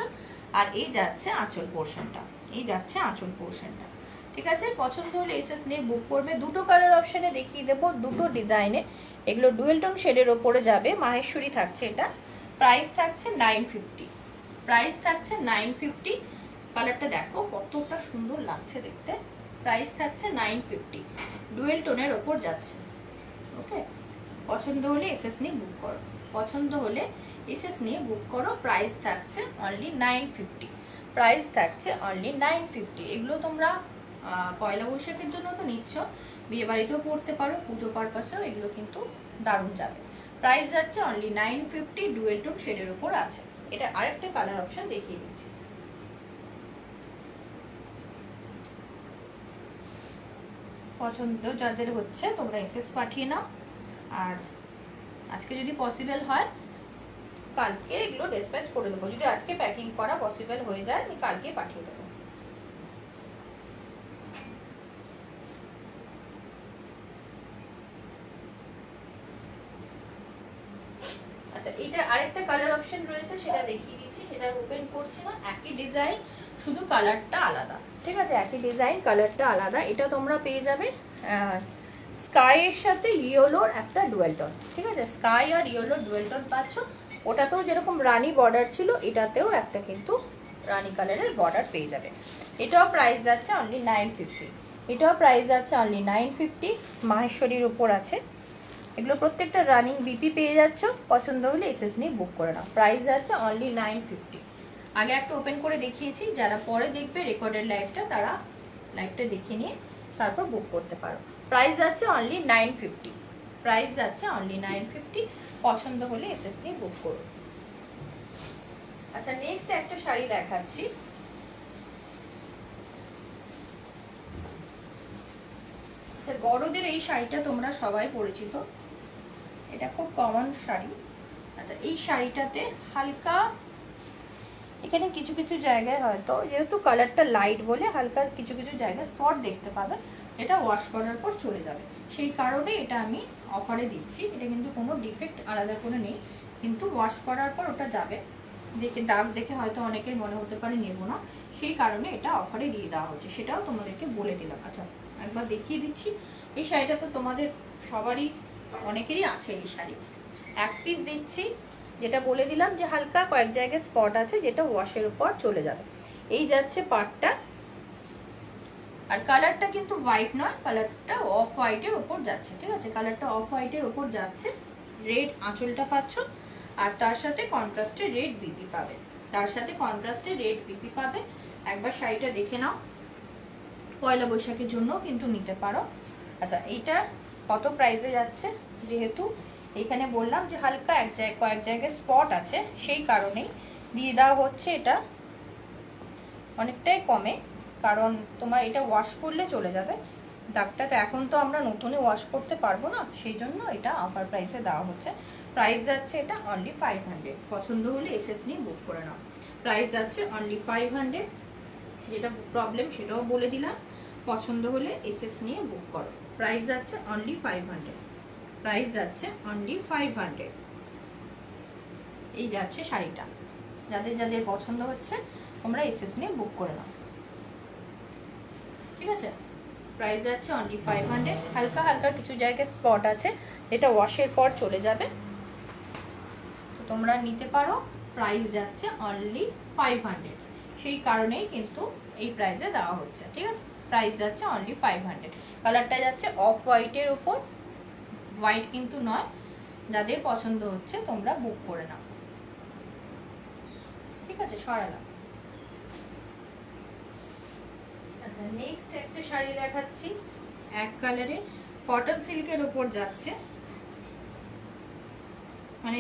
আর এই যাচ্ছে আঁচল পোর্শনটা, এই যাচ্ছে আঁচল পোর্শনটা, ঠিক আছে? পছন্দ হলে এসএস নিয়ে বুক করবে। দুটো কালার অপশানে দেখিয়ে দেবো, দুটো ডিজাইনে। এগুলো ডুয়েল টোন শেডের ওপরে যাবে, মাহেশ্বরী থাকছে এটা। প্রাইস থাকছে 950, প্রাইস থাকছে 950। কালারটা দেখো কতটা সুন্দর লাগছে দেখতে। প্রাইস থাকছে 950, ডুয়েল টোনের ওপর যাচ্ছে। ওকে, পছন্দ হলে এসএস নিয়ে বুক করো, পছন্দ হলে এসএস নিয়ে বুক করো। প্রাইস থাকছে অনলি 950, প্রাইস থাকছে অনলি 950। এগুলো তোমরা পয়লা বৈশাখের জন্য তো নিচ্ছ, বিয়ে বাড়িতেও পড়তে পারো, পুজো পারপাসেও এগুলো কিন্তু দারুণ যাবে। প্রাইস যাচ্ছে অনলি 950, ডুয়েল টোন শেডের উপর আছে। এটা আরেকটা কালার অপশন দেখিয়ে দিচ্ছি। পছন্দ যাদের হচ্ছে তোমরা এসএস পাঠিয়ে নাও। আর আজকে যদি পসিবল হয় কালকে এগুলো ডিসপ্যাচ করে দেবো। যদি আজকে প্যাকিং করা পসিবল হয়ে যায় আমি কালকে পাঠিয়ে দেবো। আচ্ছা, এটা আরেকটা কালার অপশন রয়েছে, সেটা দেখিয়ে দিচ্ছি। সেটা ওপেন করছি না, একই ডিজাইন, শুধু কালারটা আলাদা, ঠিক আছে? একই ডিজাইন, কালারটা আলাদা। এটা তোমরা পেয়ে যাবে স্কাইয়ের সাথে ইয়েলোর একটা ডুয়েল টোন, ঠিক আছে? স্কাই আর ইয়েলোর ডুয়েল টোন পাচ্ছ। ওটাতেও যেরকম রানী বর্ডার ছিল, এটাতেও একটা কিন্তু রানী কালারের বর্ডার পেয়ে যাবে। এটাও প্রাইস যাচ্ছে অনলি 950, এটাও প্রাইস যাচ্ছে অনলি 950। মাহেশ্বরীর উপর আছে। এগুলো প্রত্যেকটা রানিং বিপি পেয়ে যাচ্ছ। পছন্দ হলে এসএস নিয়ে বুক করে নাও। প্রাইস যাচ্ছে অনলি 950। আগে একটা ওপেন করে দেখিয়েছি, যারা পরে দেখবে রেকর্ডেড লাইভটা তারা লাইভটা দেখে নিয়ে তারপর বুক করতে পারো। প্রাইস যাচ্ছে অনলি 950, প্রাইস যাচ্ছে অনলি 950। পছন্দ হলে এসএস নিয়ে বুক করো। আচ্ছা, নেক্সট একটা শাড়ি দেখাচ্ছি। আচ্ছা, গরদের এই শাড়িটা তোমরা সবাই পরিচিত, এটা খুব কমন শাড়ি। আচ্ছা, এই শাড়িটাতে হালকা এখানে কিছু কিছু জায়গায় হয়তো যেহেতু কালারটা লাইট বলে হালকা কিছু কিছু জায়গায় স্পট দেখতে পাবে, এটা ওয়াশ করার পর চলে যাবে। সেই কারণে এটা আমি অফারে দিচ্ছি। এটা কিন্তু কোনো ডিফেক্ট আলাদা করে নেই, কিন্তু ওয়াশ করার পর ওটা যাবে। দেখে দাগ দেখে হয়তো অনেকের মনে হতে পারে নেব না, সেই কারণে এটা অফারে দিয়ে দেওয়া হচ্ছে, সেটাও তোমাদেরকে বলে দিলাম। আচ্ছা, একবার দেখিয়ে দিচ্ছি। এই শাড়িটা তো তোমাদের সবারই অনেকেরই আছে এই শাড়ি। এক পিস দিচ্ছি, যেটা বলে দিলাম যে হালকা কয়েক জায়গায় স্পট আছে, যেটা ওয়াশের উপর চলে যাবে। এই যাচ্ছে পাটটা, আর কালারটা কিন্তু হোয়াইট নয়, কালারটা অফ হোয়াইটের উপর যাচ্ছে, ঠিক আছে? কালারটা অফ হোয়াইটের উপর যাচ্ছে। রেড আঁচলটা পাচ্ছ, আর তার সাথে কন্ট্রাস্টে রেড বিপি পাবে, তার সাথে কন্ট্রাস্টে রেড বিপি পাবে। একবার শাড়িটা দেখে নাও, পয়লা বৈশাখের জন্য কিন্তু নিতে পারো। আচ্ছা, এইটা কত প্রাইসে যাচ্ছে? যেহেতু এখানে বললাম যে হালকা কয়েক জায়গায় স্পট আছে, সেই কারণেই দিয়ে দেওয়া হচ্ছে এটা অনেকটাই কমে। কারণ তোমার এটা ওয়াশ করলে চলে যাবে দাগটা, তো এখন তো আমরা নতুনে ওয়াশ করতে পারবো না, সেই জন্য এটা অফার প্রাইসে দেওয়া হচ্ছে। প্রাইস যাচ্ছে এটা অনলি 500। পছন্দ হলে এসএস নিয়ে বুক করে নাও। প্রাইস যাচ্ছে অনলি 500। যেটা প্রবলেম সেটাও বলে দিলাম, পছন্দ হলে এসএস নিয়ে বুক করো। প্রাইস যাচ্ছে অনলি 500, প্রাইস যাচ্ছে অনলি 500। এই যাচ্ছে শাড়িটা, যাদের যাদের পছন্দ হচ্ছে তোমরা এসএস নিয়ে বুক করে নাও। ঠিক আছে, প্রাইস যাচ্ছে অনলি 500। হালকা হালকা কিছু জায়গায় স্পট আছে, যেটা ওয়াশের পর চলে যাবে, তো তোমরা নিতে পারো। প্রাইস যাচ্ছে অনলি 500, সেই কারণেই কিন্তু এই প্রাইসে দেওয়া হচ্ছে। ঠিক আছে, প্রাইস যাচ্ছে অনলি 500। কালারটা যাচ্ছে অফ হোয়াইটের উপর, হোয়াইট কিন্তু নয়। যাদের পছন্দ হচ্ছে তোমরা বুক করে নাও। ঠিক আছে, সরালাম। আচ্ছা, নেক্সট একটা শাড়ি দেখাচ্ছি, এক কালারে কটন সিল্কের উপর যাচ্ছে, মানে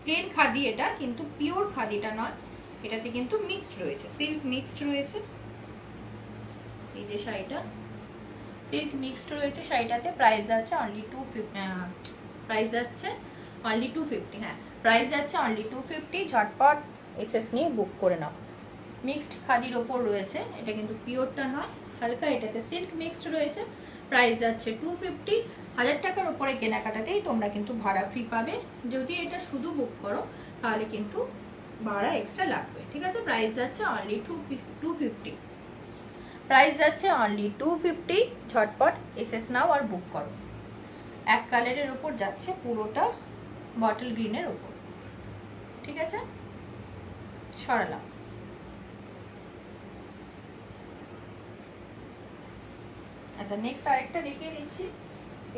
প্লেন খাদি এটা, কিন্তু পিওর খাদিটা নয়, এটাতে কিন্তু মিক্সড রয়েছে, সিল্ক মিক্সড রয়েছে। এই যে শাড়িটা সিল্ক মিক্সড রয়েছে শাড়িটাতে। প্রাইস যাচ্ছে অনলি 250, প্রাইস যাচ্ছে অনলি 250। হ্যাঁ, প্রাইস যাচ্ছে অনলি 250। ঝটপট এসএস নিয়ে বুক করে নাও। মিক্সড খাদির ওপর রয়েছে, এটা কিন্তু পিওরটা নয়, হালকা এটাতে সিল্ক মিক্সড রয়েছে। প্রাইস যাচ্ছে 250। 1000 টাকার উপরে কেনাকাটাতেই তোমরা কিন্তু ভাড়া ফ্রি পাবে। যদি এটা শুধু বুক করো তাহলে কিন্তু ভাড়া এক্সট্রা লাগবে। ঠিক আছে, প্রাইস যাচ্ছে অনলি 250। প্রাইস যাচ্ছে অনলি 250। ঝটপট এসএস নাও আর বুক করো। এক কালারের ওপর যাচ্ছে, পুরোটা বটল গ্রিনের ওপর। ঠিক আছে, সরালাম। আচ্ছা, নেক্সট আরেকটা দেখিয়ে দিচ্ছি,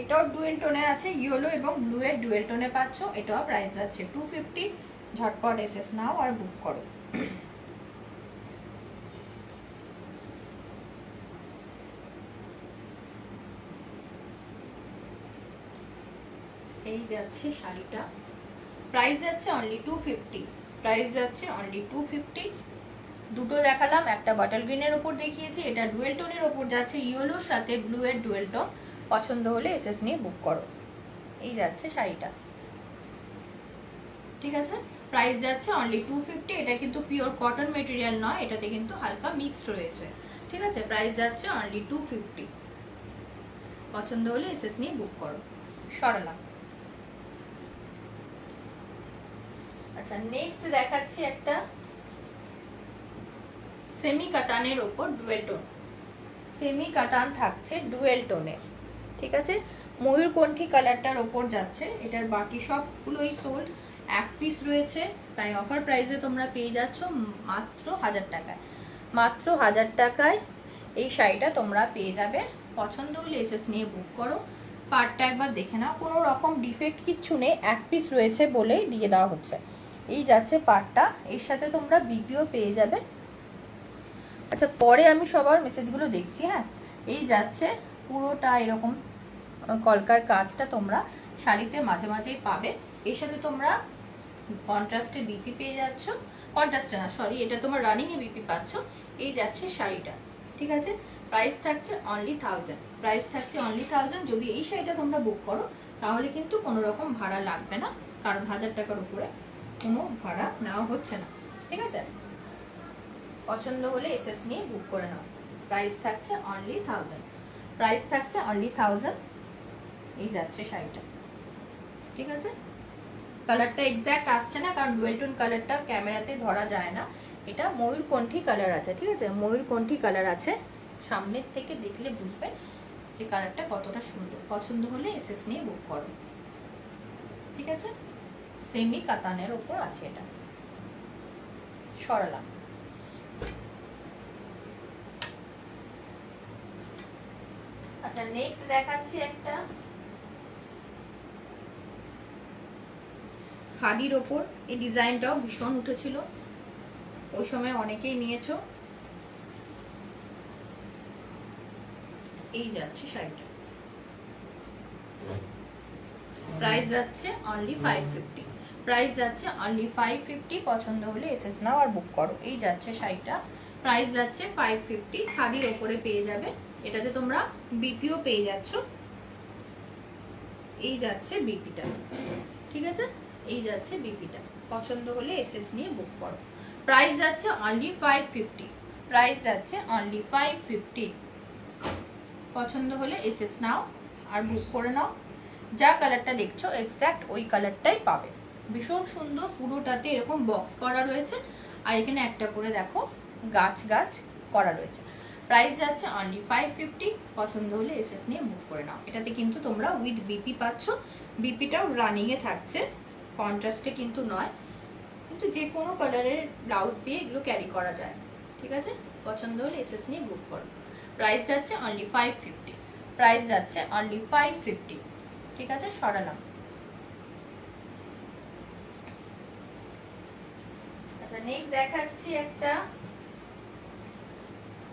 এটাও ডুয়েল টোনে আছে, ইয়েলো এবং ব্লু এর ডুয়েল টোনে পাচ্ছ। এটাও প্রাইস যাচ্ছে 250। ঝটপট এসএস নাও আর বুক করো। এই যাচ্ছে শাড়িটা, প্রাইস যাচ্ছে অনলি 250। প্রাইস যাচ্ছে অনলি 250। দুটো দেখালাম, একটা বটল গ্রিনের ওপর দেখিয়েছি, এটা ডুয়েল টোনের ওপর যাচ্ছে, ইয়েলোর সাথে ব্লু এর ডুয়েল টোন। পছন্দ হলে এসএস নিয়ে বুক করো। এই যাচ্ছে শাড়িটা। ঠিক আছে, প্রাইস যাচ্ছে অনলি 250। এটা কিন্তু পিওর কটন মেটেরিয়াল নয়, এটাতে কিন্তু হালকা মিক্সড রয়েছে। ঠিক আছে, প্রাইস যাচ্ছে অনলি 250। পছন্দ হলে এসএস নিয়ে বুক করো। সরালাম। আচ্ছা, নেক্সট দেখাচ্ছি একটা সেমি কাতানের ওপর ডুয়েল টোন। সেমি কাতান থাকছে ডুয়েল টোনে। ঠিক আছে, ময়ূরকণ্ঠী কালারটার ওপর যাচ্ছে। এটার বাকি সবগুলোই সোল্ড, এক পিস রয়েছে, তাই অফার প্রাইসে তোমরা পেয়ে যাচ্ছ মাত্র 1000 টাকায়। মাত্র 1000 টাকায় এই শাড়িটা তোমরা পেয়ে যাবে। পছন্দ হলে এসএস নিয়ে বুক করো। পার্টটা একবার দেখে নাও, কোনো রকম ডিফেক্ট কিচ্ছু নেই, এক পিস রয়েছে বলেই দিয়ে দেওয়া হচ্ছে। এই যাচ্ছে পার্টটা, এর সাথে তোমরা বিপিও পেয়ে যাবে। আচ্ছা, পরে আমি সবার মেসেজগুলো দেখছি। হ্যাঁ, এই যাচ্ছে পুরোটা এরকম কলকার কাজটা তোমরা শাড়িতে মাঝে মাঝেই পাবে। এর সাথে তোমরা কন্ট্রাস্টে বিপি পেয়ে যাচ্ছ, কন্ট্রাস্টে না সরি, এটা তোমার রানিং এ বিপি পাচ্ছ। এই যাচ্ছে শাড়িটা। ঠিক আছে, প্রাইস থাকছে অনলি 1000। প্রাইস থাকছে অনলি 1000। যদি এই শাড়িটা তোমরা বুক করো তাহলে কিন্তু কোনো রকম ভাড়া লাগবে না, কারণ 1000 টাকার উপরে কোনো ভাড়া নেওয়া হচ্ছে না। ঠিক আছে, পছন্দ হলে এসএস নিয়ে বুক করে নাও। প্রাইস থাকছে অনলি 1000। প্রাইস থাকছে অনলি 1000। এই যাচ্ছে শাড়িটা। ঠিক আছে, কালারটা এক্স্যাক্ট আসছে না, কারণ ডুয়েল টোন কালারটা ক্যামেরাতে ধরা যায় না। এটা ময়ূরকণ্ঠী কালার আছে। ঠিক আছে, ময়ূরকণ্ঠী কালার আছে, সামনের থেকে দেখলে বুঝবে যে কালারটা কতটা সুন্দর। পছন্দ হলে এসএস নিয়ে বুক করো। ঠিক আছে, সেমি কাতানের ওপর আছে এটা। সরালাম। আচ্ছা, নেক্সট দেখাচ্ছি একটা খাদির ওপর। এই ডিজাইনটাও ভীষণ উঠেছিল, ওই সময় অনেকেই নিয়েছো। এই যাচ্ছে শাড়িটা, প্রাইস যাচ্ছে অনলি 550। প্রাইস যাচ্ছে অনলি 550। পছন্দ হলে এসএস নাও আর বুক করো। এই যাচ্ছে শাড়িটা, প্রাইস যাচ্ছে 550। খাদির ওপরে পেয়ে যাবে, এটাতে তোমরা বিপিও পেয়ে যাচ্ছ। এই যাচ্ছে বিপিটা। ঠিক আছে, এই যাচ্ছে বিপিটা। পছন্দ হলে এসএস নিয়ে বুক করো। প্রাইস যাচ্ছে অনলি 550। প্রাইস যাচ্ছে অনলি 550। পছন্দ হলে এসএস নাও আর বুক করে নাও। যা কালারটা দেখছো এক্স্যাক্ট ওই কালারটাই পাবে। ভীষণ সুন্দর, পুরোটাতে এরকম বক্স করা রয়েছে, আর এখানে একটা করে দেখো গাছ গাছ করা রয়েছে। প্রাইস যাচ্ছে অনলি 550। পছন্দ হলে এসএস নিয়ে বুক করে নাও। এটাতে কিন্তু তোমরা উইথ বিপি পাচ্ছ, বিপিটাও রানিংয়ে থাকছে, কন্ট্রাস্টে কিন্তু নয়, কিন্তু যে কোনো কালারের ব্লাউজ দিয়ে এগুলো ক্যারি করা যায়। ঠিক আছে, পছন্দ হলে এসএস নিয়ে বুক করো। প্রাইস যাচ্ছে অনলি 550। প্রাইস যাচ্ছে অনলি 550। ঠিক আছে, সরালাম। আচ্ছা, নেক্সট দেখাচ্ছি একটা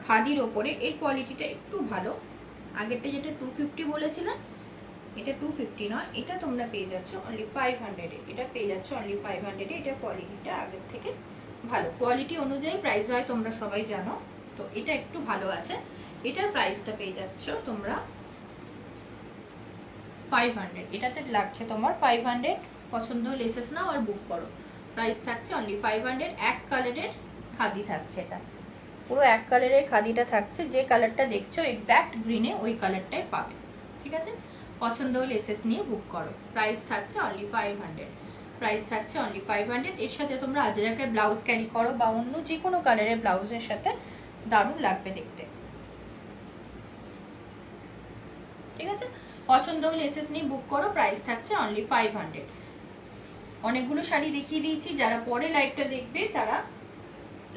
খাদির ওপরে। এর কোয়ালিটিটা একটু ভালো, আগেরটা যেটা 250 বলেছিলাম, এটা 250 নয়, এটা তোমরা পেয়ে যাচ্ছ অনলি 500 এ। এটা পেয়ে যাচ্ছ অনলি 500 এ। এটা কোয়ালিটিটা আগের থেকে ভালো, কোয়ালিটি অনুযায়ী প্রাইস হয় তোমরা সবাই জানো, তো এটা একটু ভালো আছে। এটার প্রাইসটা পেয়ে যাচ্ছ তোমরা 500। এটাতে লাগছে তোমার 500। পছন্দ হলে এসএস নাও আর বুক করো। প্রাইস থাকছে অনলি 500। এক কালারের খাদি থাকছে, এটা পুরো এক কালারের খাদিটা থাকছে। যে কালারটা দেখছো এক্স্যাক্ট গ্রিনে ওই কালারটাই পাবে। ঠিক আছে, পছন্দ হলে এসএস নিয়ে বুক করো। প্রাইস থাকছে অনলি 500। প্রাইস থাকছে অনলি 500। এর সাথে তোমরা আজরাকের ব্লাউজ ক্যারি করো বা অন্য যে কোনো কালারের ব্লাউজের সাথে দারুণ লাগবে দেখতে। ঠিক আছে, পছন্দ হলে এসএস নিয়ে বুক করো। প্রাইস থাকছে অনলি 500। অনেকগুলো শাড়ি দেখিয়ে দিয়েছি, যারা পরে লাইভটা দেখবে তারা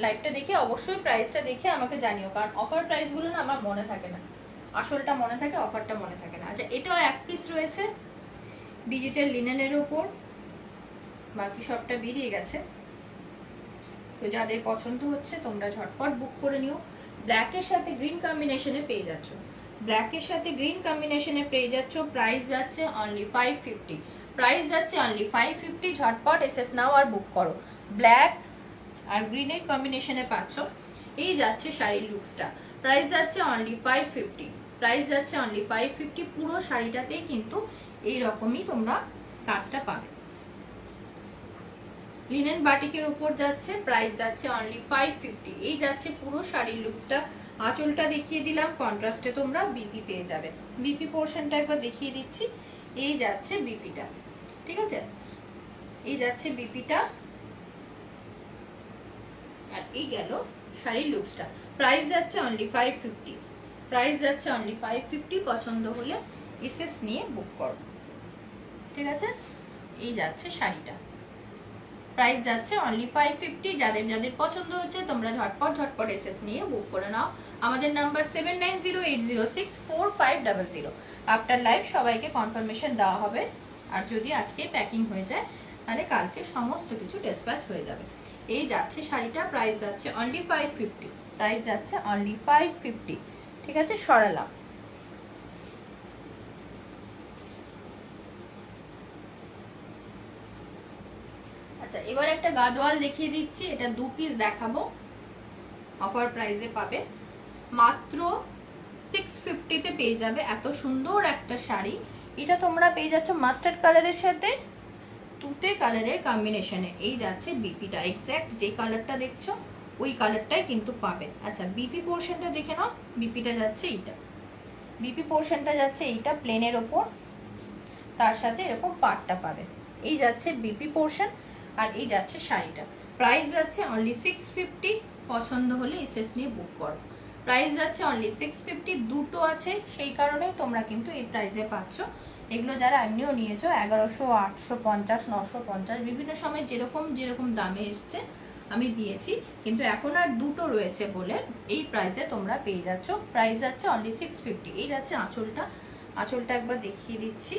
লাইভটা দেখে অবশ্যই প্রাইসটা দেখে আমাকে জানিও, কারণ অফার প্রাইসগুলো না আমার মনে থাকে না, আসলটা মনে থাকে, অফারটা মনে থাকে না। আচ্ছা, এটাও এক পিস রয়েছে ডিজিটাল লিনেনের ওপর, বাকি সবটা বেরিয়ে গেছে। তো যাদের পছন্দ হচ্ছে তোমরা ঝটপট বুক করে নিও। ব্ল্যাকের সাথে গ্রিন কম্বিনেশনে পেয়ে যাচ্ছ, ব্ল্যাকের সাথে গ্রিন কম্বিনেশনে পেয়ে যাচ্ছ। প্রাইস যাচ্ছে অনলি 550। প্রাইস যাচ্ছে অনলি 550। ঝটপট এসএস নাও আর বুক করো। ব্ল্যাক আর গ্রিনের কম্বিনেশনে পাচ্ছ। এই যাচ্ছে শাড়ির লুকসটা। প্রাইস যাচ্ছে অনলি 550। প্রাইস যাচ্ছে অনলি 550। পুরো শাড়িটাতেই কিন্তু এই রকমই তোমরা কাজটা পাবে। লিনেন বাটিকের উপর যাচ্ছে, প্রাইস যাচ্ছে অনলি 550। এই যাচ্ছে পুরো শাড়ির লুকসটা। আঁচলটা দেখিয়ে দিলাম, কন্ট্রাস্টে তোমরা বিপি পেয়ে যাবে। বিপি পোর্শনটা একবার দেখিয়ে দিচ্ছি। এই যাচ্ছে বিপিটা, ঠিক আছে, এই যাচ্ছে বিপিটা, আর এই গেল শাড়ির লুকসটা। প্রাইস যাচ্ছে অনলি 550। প্রাইস যাচ্ছে অনলি 550। পছন্দ হলে এসএস নিয়ে বুক করো। ঠিক আছে, এই যাচ্ছে শাড়িটা। প্রাইস যাচ্ছে অনলি 550। যাদের যাদের পছন্দ হচ্ছে তোমরা ঝটপট ঝটপট এসএস নিয়ে বুক করে নাও। আমাদের নাম্বার 7908064500। আফটার লাইভ সবাইকে কনফার্মেশন দেওয়া হবে, আর যদি আজকে প্যাকিং হয়ে যায় তাহলে কালকে সমস্ত কিছু ডিসপ্যাচ হয়ে যাবে। এই যাচ্ছে শাড়িটা। প্রাইস যাচ্ছে অনলি 550। প্রাইস যাচ্ছে অনলি 550। ঠিক আছে, সরালাম। আচ্ছা, এবার একটা গাদোয়াল দেখিয়ে দিচ্ছি। এটা 2 পিস দেখাবো, অফার প্রাইসে পাবে, মাত্র 650 তে পেয়ে যাবে। এত সুন্দর একটা শাড়ি। এটা তোমরা পেয়ে যাচ্ছ মাস্টার্ড কালারের সাথে তুতে কালারের কম্বিনেশনে। এই যাচ্ছে বিপিটা, এক্স্যাক্ট যে কালারটা দেখছো ওই কালারটাই কিন্তু পাবে। আচ্ছা, বিপি পোর্শনটা দেখে নাও। বিপিটা যাচ্ছে এইটা, বিপি পোর্শনটা যাচ্ছে এইটা প্লেনের ওপর, তার সাথে এরকম পাটটা পাবে। এই যাচ্ছে বিপি পোর্শন, আর এই যাচ্ছে শাড়িটা। প্রাইস যাচ্ছে অনলি 650। পছন্দ হলে এসএস নিয়ে বুক করো। প্রাইস যাচ্ছে অনলি 650। দুটো আছে, সেই কারণেই তোমরা কিন্তু এই প্রাইসে পাচ্ছ। এগুলো যারা এমনিও নিয়েছো 1100, 850, 950, বিভিন্ন সময় যেরকম যেরকম দামে এসছে আমি দিয়েছি, কিন্তু এখন আর দুটো রয়েছে বলে এই প্রাইসে তোমরা পেয়ে যাচ্ছ। প্রাইস যাচ্ছে অনলি 650। এই যাচ্ছে আঁচলটা, আঁচলটা একবার দেখিয়ে দিচ্ছি।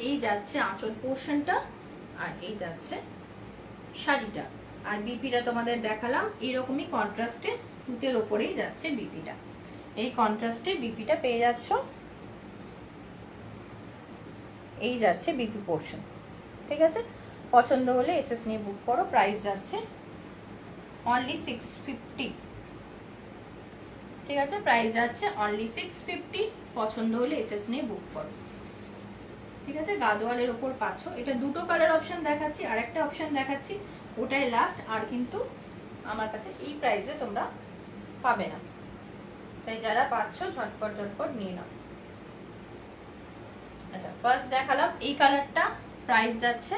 এই যাচ্ছে আঁচল পোর্শনটা, আর এই যাচ্ছে শাড়িটা। আর বিপিটা তোমাদের দেখালাম, এরকমই কন্ট্রাস্টে তুতের ওপরেই যাচ্ছে বিপিটা। এই কন্ট্রাস্টে বিপিটা পেয়ে যাচ্ছ। এই যাচ্ছে বিপি পোর্শন। ঠিক আছে, পছন্দ হলে এসএস নিয়ে বুক করো। প্রাইস যাচ্ছে অনলি 650। ঠিক আছে, প্রাইস যাচ্ছে অনলি 650। পছন্দ হলে এসএস নিয়ে বুক করো। ঠিক আছে, গাদোয়ালের ওপর পাচ্ছ। এটা দুটো কালার অপশন দেখাচ্ছি, আর একটা অপশন দেখাচ্ছি, ওটাই লাস্ট। আর কিন্তু আমার কাছে এই প্রাইসে তোমরা পাবে না, তাই যারা পাচ্ছ ঝটপট ঝটপট নিয়ে নাও। আচ্ছা, ফার্স্ট দেখালাম এই কালারটা। প্রাইস যাচ্ছে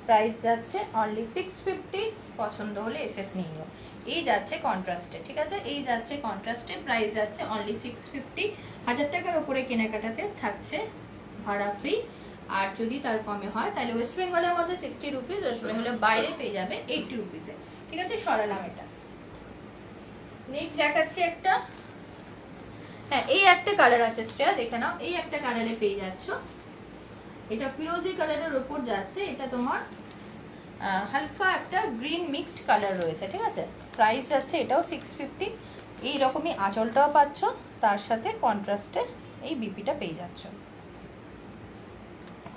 প্রাইস যাচ্ছে অনলি 650, পছন্দ হলে এসএস নিয়ে নিও। এই যাচ্ছে কন্ট্রাস্টে, ঠিক আছে, এই যাচ্ছে কন্ট্রাস্টে, প্রাইস যাচ্ছে অনলি 650। 1000 টাকার ওপরে কেনাকাটাতে থাকছে ভাড়া ফ্রি, আর যদি তার কমে হয় তাহলে ওয়েস্ট বেঙ্গলের মধ্যে 60 রুপিস, ওয়েস্ট বেঙ্গলের বাইরে পেয়ে যাবে 80 রুপিসে, ঠিক আছে। সরালাম এটা। নেক্সট দেখাচ্ছি একটা, হ্যাঁ এই একটা কালার আছে শ্রেয়া, দেখে নাও, এই একটা কালারে পেয়ে যাচ্ছ, এটা ফিরোজি কালারের উপর যাচ্ছে, এটা তোমার হালকা একটা গ্রিন মিক্সড কালার রয়েছে, ঠিক আছে। প্রাইস যাচ্ছে এটাও 650। এইরকমই আঁচলটাও পাচ্ছ, তার সাথে কন্ট্রাস্টে এই বিপিটা পেয়ে যাচ্ছ,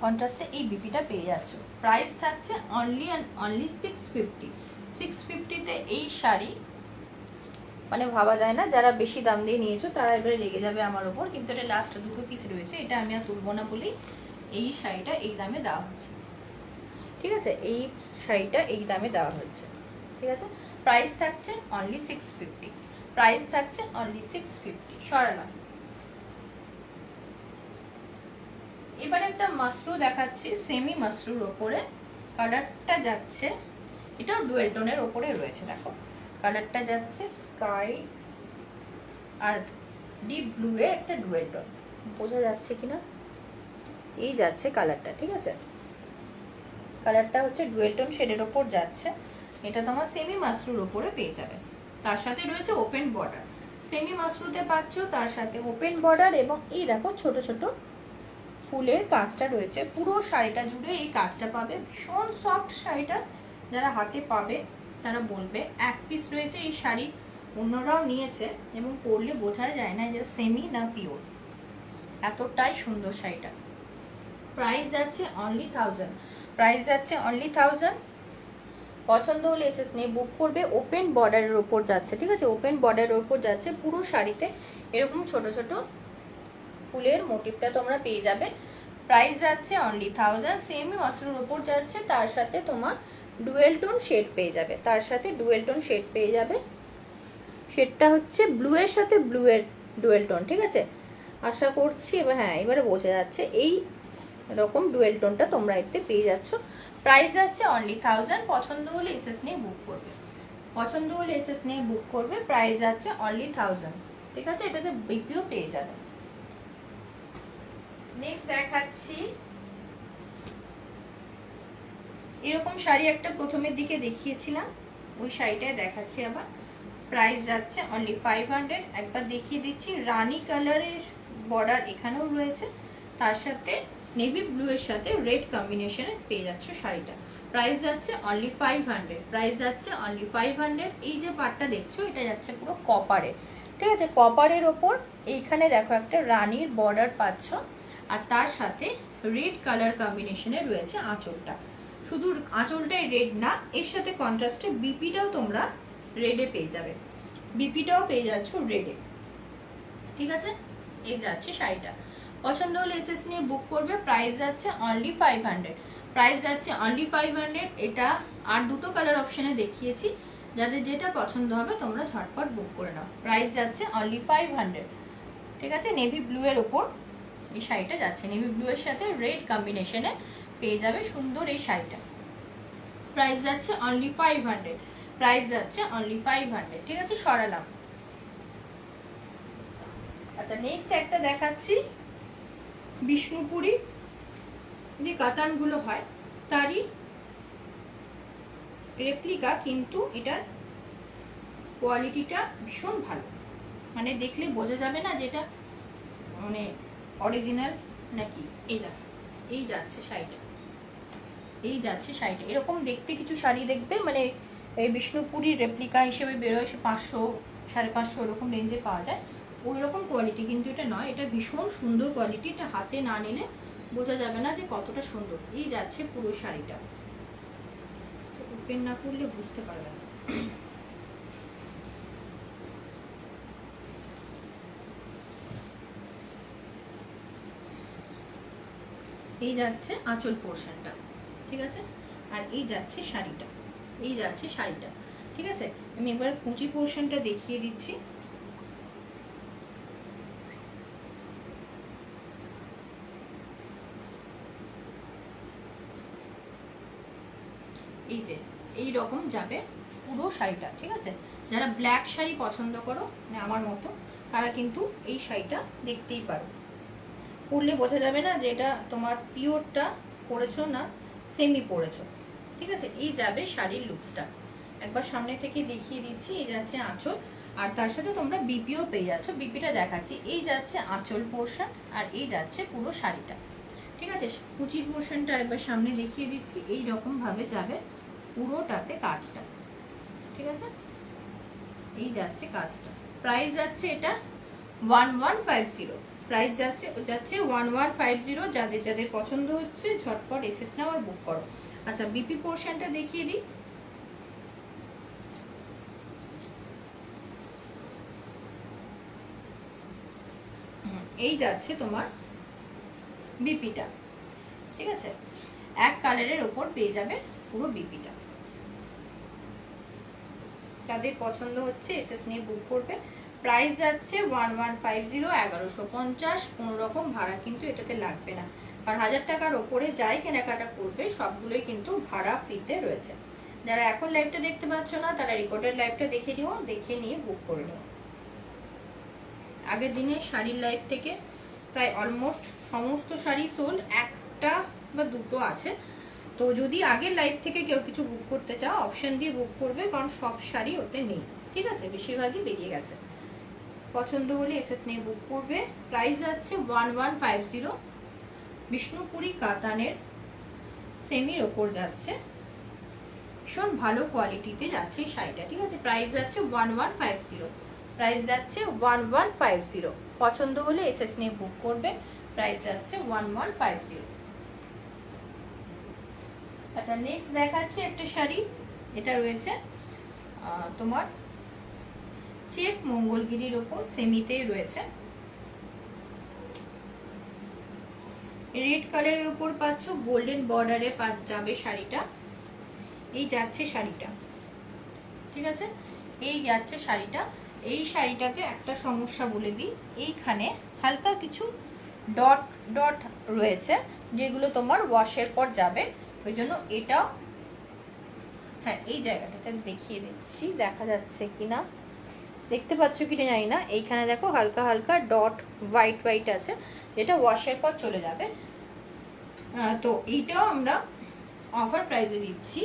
কন্ট্রাস্টে এই বিপিটা পেয়ে যাচ্ছ। প্রাইস থাকছে অনলি অ্যান্ড অনলি 650। 650তে এই শাড়ি মানে ভাবা যায় না, যারা বেশি দাম দিয়ে নিয়েছো তারা এবারে লেগে যাবে আমার ওপর, কিন্তু এটা লাস্ট দুটো পিস রয়েছে, এটা আমি আর তুলবো না বলেই এই শাড়িটা এই দামে দেওয়া হচ্ছে, ঠিক আছে। এই শাড়িটা এই দামে দেওয়া হচ্ছে, ঠিক আছে। প্রাইস থাকছে অনলি 650, প্রাইস থাকছে অনলি 650। সরালাম। এবার একটা মাশরু দেখাচ্ছি, সেমি মাশরুর ওপরে, কালারটা যাচ্ছে, এটাও ডুয়েল টোনের ওপরে রয়েছে, দেখো কালারটা যাচ্ছে স্কাই আর ডিপ ব্লু এর একটা ডুয়েল টোন, বোঝা যাচ্ছে কিনা, এই যাচ্ছে কালারটা, ঠিক আছে। কালারটা হচ্ছে ডুয়েল টোন শেডের ওপর যাচ্ছে, এটা তোমার সেমি মাশরুর ওপরে পেয়ে যাবে, তার সাথে রয়েছে ওপেন বর্ডার। সেমি মাশরুতে পাচ্ছ, তার সাথে ওপেন বর্ডার, এবং এই দেখো ছোট ছোট ফুলের কাজটা রয়েছে, পুরো শাড়িটা জুড়ে এই কাজটা পাবে। ভীষণ সফট শাড়িটা, যারা হাতে পাবে তারা বলবে। এক পিস রয়েছে এই শাড়ি, অন্যরাও নিয়েছে এবং পরলে বোঝা যায় না যে সেমি না পিওর, এতটাই সুন্দর শাড়িটা। প্রাইস যাচ্ছে অনলি 1000, প্রাইস যাচ্ছে অনলি 1000। পছন্দ হলে এসএস নিয়ে বুক করবে। ওপেন বর্ডারের ওপর যাচ্ছে, ঠিক আছে, ওপেন বর্ডারের ওপর যাচ্ছে, পুরো শাড়িতে এরকম ছোট ছোট ফুলের মোটিভটা তোমরা পেয়ে যাবে। প্রাইস যাচ্ছে অনলি 1000। সেমি মাশরুর ওপর যাচ্ছে, তার সাথে তোমার ডুয়েল টোন শেড পেয়ে যাবে, তার সাথে ডুয়েল টোন শেড পেয়ে যাবে। শেডটা হচ্ছে ব্লু এর সাথে ব্লু এর ডুয়েল টোন, ঠিক আছে। আশা করছি এবার, হ্যাঁ এবারে বোঝা যাচ্ছে, এই রকম ডুয়েল টোনটা তোমরা এতে পেয়ে যাচ্ছ। প্রাইস যাচ্ছে অনলি 1000। পছন্দ হলে এসএস নিয়ে বুক করবে, পছন্দ হলে এসএস নিয়ে বুক করবে। প্রাইস যাচ্ছে অনলি 1000, ঠিক আছে। এটাতে বিপিও পেয়ে যাবে। নেক্সট দেখাচ্ছি এরকম শাড়ি, একটা প্রথমের দিকে দেখিয়েছিলাম, ওই শাড়িটাই দেখাচ্ছি আবার। প্রাইস যাচ্ছে অনলি 500। একবার দেখিয়ে দিচ্ছি, রানী কালারের বর্ডার এখানেও রয়েছে, তার সাথে নেভি ব্লু এর সাথে রেড কম্বিনেশনে পেয়ে যাচ্ছ শাড়িটা। প্রাইস যাচ্ছে অনলি 500, প্রাইস যাচ্ছে অনলি 500। এই যে পাটটা দেখছো, এটা যাচ্ছে পুরো কপারের, ঠিক আছে, কপারের ওপর এইখানে দেখো একটা রানীর বর্ডার পাচ্ছ, আর তার সাথে রেড কালার কম্বিনেশনে রয়েছে আঁচলটা। শুধু আঁচলটাই রেড না, এর সাথে কন্ট্রাস্টে বিপিটাও তোমরা রেডে পেয়ে যাবে, বিপিটাও পেয়ে যাচ্ছ রেডে, ঠিক আছে। এই যাচ্ছে শাড়িটা। পছন্দ হলে এসএস নিয়ে বুক করবে। প্রাইস যাচ্ছে অনলি 500, প্রাইস যাচ্ছে অনলি 500। এটা আর দুটো কালার অপশনে দেখিয়েছি, যাদের যেটা পছন্দ হবে তোমরা ঝটপট বুক করে নাও। প্রাইস যাচ্ছে অনলি 500, ঠিক আছে। নেভি ব্লু এর উপর এই শাড়িটা যাচ্ছে, নেভি ব্লু এর সাথে রেড কম্বিনেশনে পেয়ে যাবে সুন্দর এই শাড়িটা। প্রাইস যাচ্ছে অনলি 500, প্রাইস যাচ্ছে অনলি 500, ঠিক আছে। সরালাম। আচ্ছা নেক্সট একটা দেখাচ্ছি, বিষ্ণুপুরি যে কাতানগুলো হয় তারই রেপ্লিকা, কিন্তু এটার কোয়ালিটিটা ভীষণ ভালো, মানে দেখলে বোঝা যাবে না যেটা মানে অরিজিনাল নাকি। এটা এই যাচ্ছে শাড়িটা, এই যাচ্ছে শাড়িটা। এরকম দেখতে কিছু শাড়ি দেখবে, মানে এই বিষ্ণুপুরি রেপ্লিকা হিসেবে বেরোয়, 500 550 এরকম রেঞ্জে পাওয়া যায়, ওই রকম কোয়ালিটি কিন্তু এটা নয়। এটা ভীষণ সুন্দর কোয়ালিটি, এটা হাতে না নিলে বোঝা যাবে না যে কতটা সুন্দর। এই যাচ্ছে পুরো শাড়িটা, ওপেন না করলে বুঝতে পারবে না। এই যাচ্ছে আঁচল পোর্শনটা, ঠিক আছে, আর এই যাচ্ছে শাড়িটা, এই যাচ্ছে শাড়িটা, ঠিক আছে। আমি এবার কুচি পোর্শনটা দেখিয়ে দিচ্ছি। এই যে এই রকম যাবে পুরো শাড়িটা, ঠিক আছে। যারা ব্ল্যাক শাড়ি পছন্দ করো মানে আমার মতো, তারা কিন্তু এই শাড়িটা দেখতেই পারো। পরলে বোঝা যাবে না যে এটা তোমার পিওরটা পরেছো না সেমি পরেছো, ঠিক আছে। এই যাবে শাড়ির লুকসটা। একবার সামনে থেকে দেখিয়ে দিচ্ছি। এই যাচ্ছে আঁচল, আর তার সাথে তোমরা বিপিও পেয়ে যাচ্ছ। বিপিটা দেখাচ্ছি। এই যাচ্ছে আঁচল পোর্শন, আর এই যাচ্ছে পুরো শাড়িটা, ঠিক আছে। কুচির পোর্শনটা একবার সামনে দেখিয়ে দিচ্ছি। এই রকম ভাবে যাবে পুরোটাতে কাজটা, ঠিক আছে। এই যাচ্ছে কাজটা। প্রাইস যাচ্ছে এটা 1150। প্রাইস যাচ্ছে 1150। যাদের যাদের পছন্দ হচ্ছে ঝটপট এসএস নাও আর বুক করো। আচ্ছা, বিপি পোর্শনটা দেখিয়ে দিই। এই যাচ্ছে তোমার বিপিটা, ঠিক আছে। এক কালারের ওপর পেয়ে যাবে পুরো বিপিটা। তাদের পছন্দ হচ্ছে এসএস নিয়ে বুক করবে। প্রাইস যাচ্ছে 1150, 1150। কোনো রকম ভাড়া কিন্তু এটাতে লাগবে না, আর 1000 টাকার ওপরে যাই কেনাকাটা করবে সবগুলোই কিন্তু ভাড়া ফ্রিতে রয়েছে। যারা এখন লাইভটা দেখতে পাচ্ছ না তারা রেকর্ডেড লাইভটা দেখে নিও, দেখে নিয়ে বুক করে নিও। আগের দিনে শাড়ির লাইভ থেকে প্রায় অলমোস্ট সমস্ত শাড়ি সোল্ড, একটা বা দুটো আছে। তো যদি আগের লাইভ থেকে কেউ কিছু বুক করতে চাও অপশন দিয়ে বুক করবে, কারণ সব শাড়ি ওতে নেই, ঠিক আছে। বেশিরভাগই বেরিয়ে গেছে। পছন্দ হলে এসএস নিয়ে বুক করবে। প্রাইস যাচ্ছে 1150। বিষ্ণুপুরি কাতানের সেমির ওপর যাচ্ছে, ভীষণ ভালো কোয়ালিটিতে যাচ্ছে এই শাড়িটা, ঠিক আছে। প্রাইস যাচ্ছে 1150। প্রাইস যাচ্ছে 1150। পছন্দ হলে এসএস নিয়ে বুক করবে। প্রাইস যাচ্ছে 1150। আচ্ছা, নেক্সট দেখাচ্ছি একটা শাড়ি। এটা রয়েছে তোমার চেক মঙ্গলগিরির ওপর, সেমিতেই রয়েছে। রেড কালারের উপর পাচ্ছ, গোল্ডেন বর্ডারে যাবে শাড়িটা। এই যাচ্ছে শাড়িটা, ঠিক আছে। এই যাচ্ছে শাড়িটা। এই শাড়িটাতে একটা সমস্যা বলে দিই, এইখানে হালকা কিছু ডট ডট রয়েছে যেগুলো তোমার ওয়াশের পর যাবে, ওই জন্য এটাও, হ্যাঁ এই জায়গাটাতে দেখিয়ে দিচ্ছি, দেখা যাচ্ছে কিনা, দেখতে পাচ্ছ কিনা জানি না। এইখানে দেখো হালকা হালকা ডট হোয়াইট হোয়াইট আছে, যেটা ওয়াশের পর চলে যাবে। তো এইটাও আমরা অফার প্রাইসে দিচ্ছি,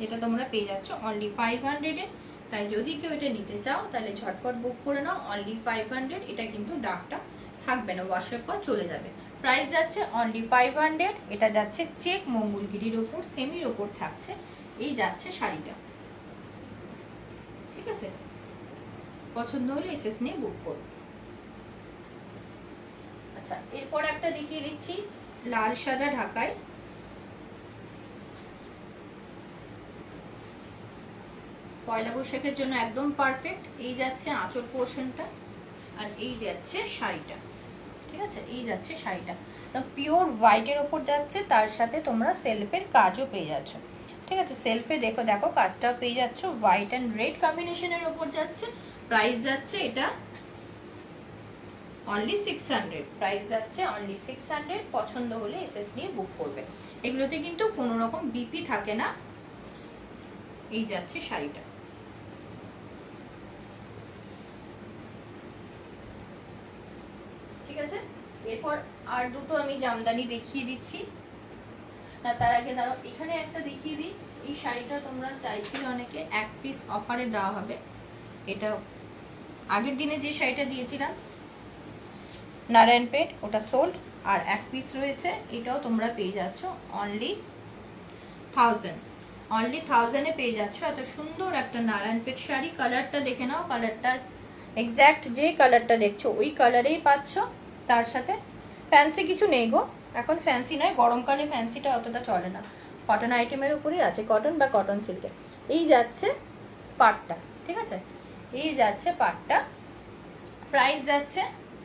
যেটা তোমরা পেয়ে যাচ্ছ অনলি 500-এ। তাই যদি কেউ এটা নিতে চাও তাহলে ঝটপট বুক করে নাও, অনলি 500। এটা কিন্তু দাগটা থাকবে না, ওয়াশের পর চলে যাবে। প্রাইস যাচ্ছে অনলি 500। এটা যাচ্ছে চেক মঙ্গলগিরির ওপর, সেমির ওপর থাকছে। এই যাচ্ছে শাড়িটা, ঠিক আছে। পছন্দ হলে এসএস নিয়ে বুক করো। আচ্ছা, এরপর একটা দেখিয়ে দিচ্ছি লাল সাদা ঢাকায়। পয়লা বৈশাখের জন্য একদম পারফেক্ট। এই যাচ্ছে আঁচল পোর্শনটা, আর এই যাচ্ছে শাড়িটা, ঠিক আছে। এই যাচ্ছে শাড়িটা, তো পিওর হোয়াইটের ওপর যাচ্ছে, তার সাথে তোমরা সেলফের কাজও পেয়ে যাচ্ছ, ঠিক আছে। সেলফে দেখো দেখো কাজটাও পেয়ে যাচ্ছ, হোয়াইট অ্যান্ড রেড কম্বিনেশনের ওপর যাচ্ছে। প্রাইস যাচ্ছে এটা অনলি 600। প্রাইস যাচ্ছে অনলি 600। পছন্দ হলে এসএস নিয়ে বুক করবে। এগুলোতে কিন্তু কোনো রকম বিপি থাকে না। এই যাচ্ছে শাড়িটা, ঠিক আছে। এরপর আর দুটো আমি জামদানি দেখিয়ে দিচ্ছি। না, তার আগে দাঁড়াও, এখানে একটা দেখিয়ে দিই। এই শাড়িটা তোমরা চাইছিলে অনেকে, এক পিস অফারে দেওয়া হবে। এটা আগের দিনে যে শাড়িটা দিয়েছিলাম নারায়ণপেট, ওটা সোল্ড, আর এক পিস রয়েছে। এটাও তোমরা পেয়ে যাচ্ছ অনলি 1000। অনলি 1000-এ পেয়ে যাচ্ছ এত সুন্দর একটা নারায়ণপেট শাড়ি। কালারটা দেখে নাও, কালারটা এক্স্যাক্ট যে কালারটা দেখছো ওই কালারেই পাচ্ছ। তার সাথে ফ্যান্সি কিছু নেই গো, এখন ফ্যান্সি নয়, গরমকালে ফ্যান্সিটা অতটা চলে না। কটন আইটেমের উপরেই আছে, কটন বা কটন সিল্কে। এই যাচ্ছে পাটটা, ঠিক আছে। এই যাচ্ছে পাটটা। প্রাইস যাচ্ছে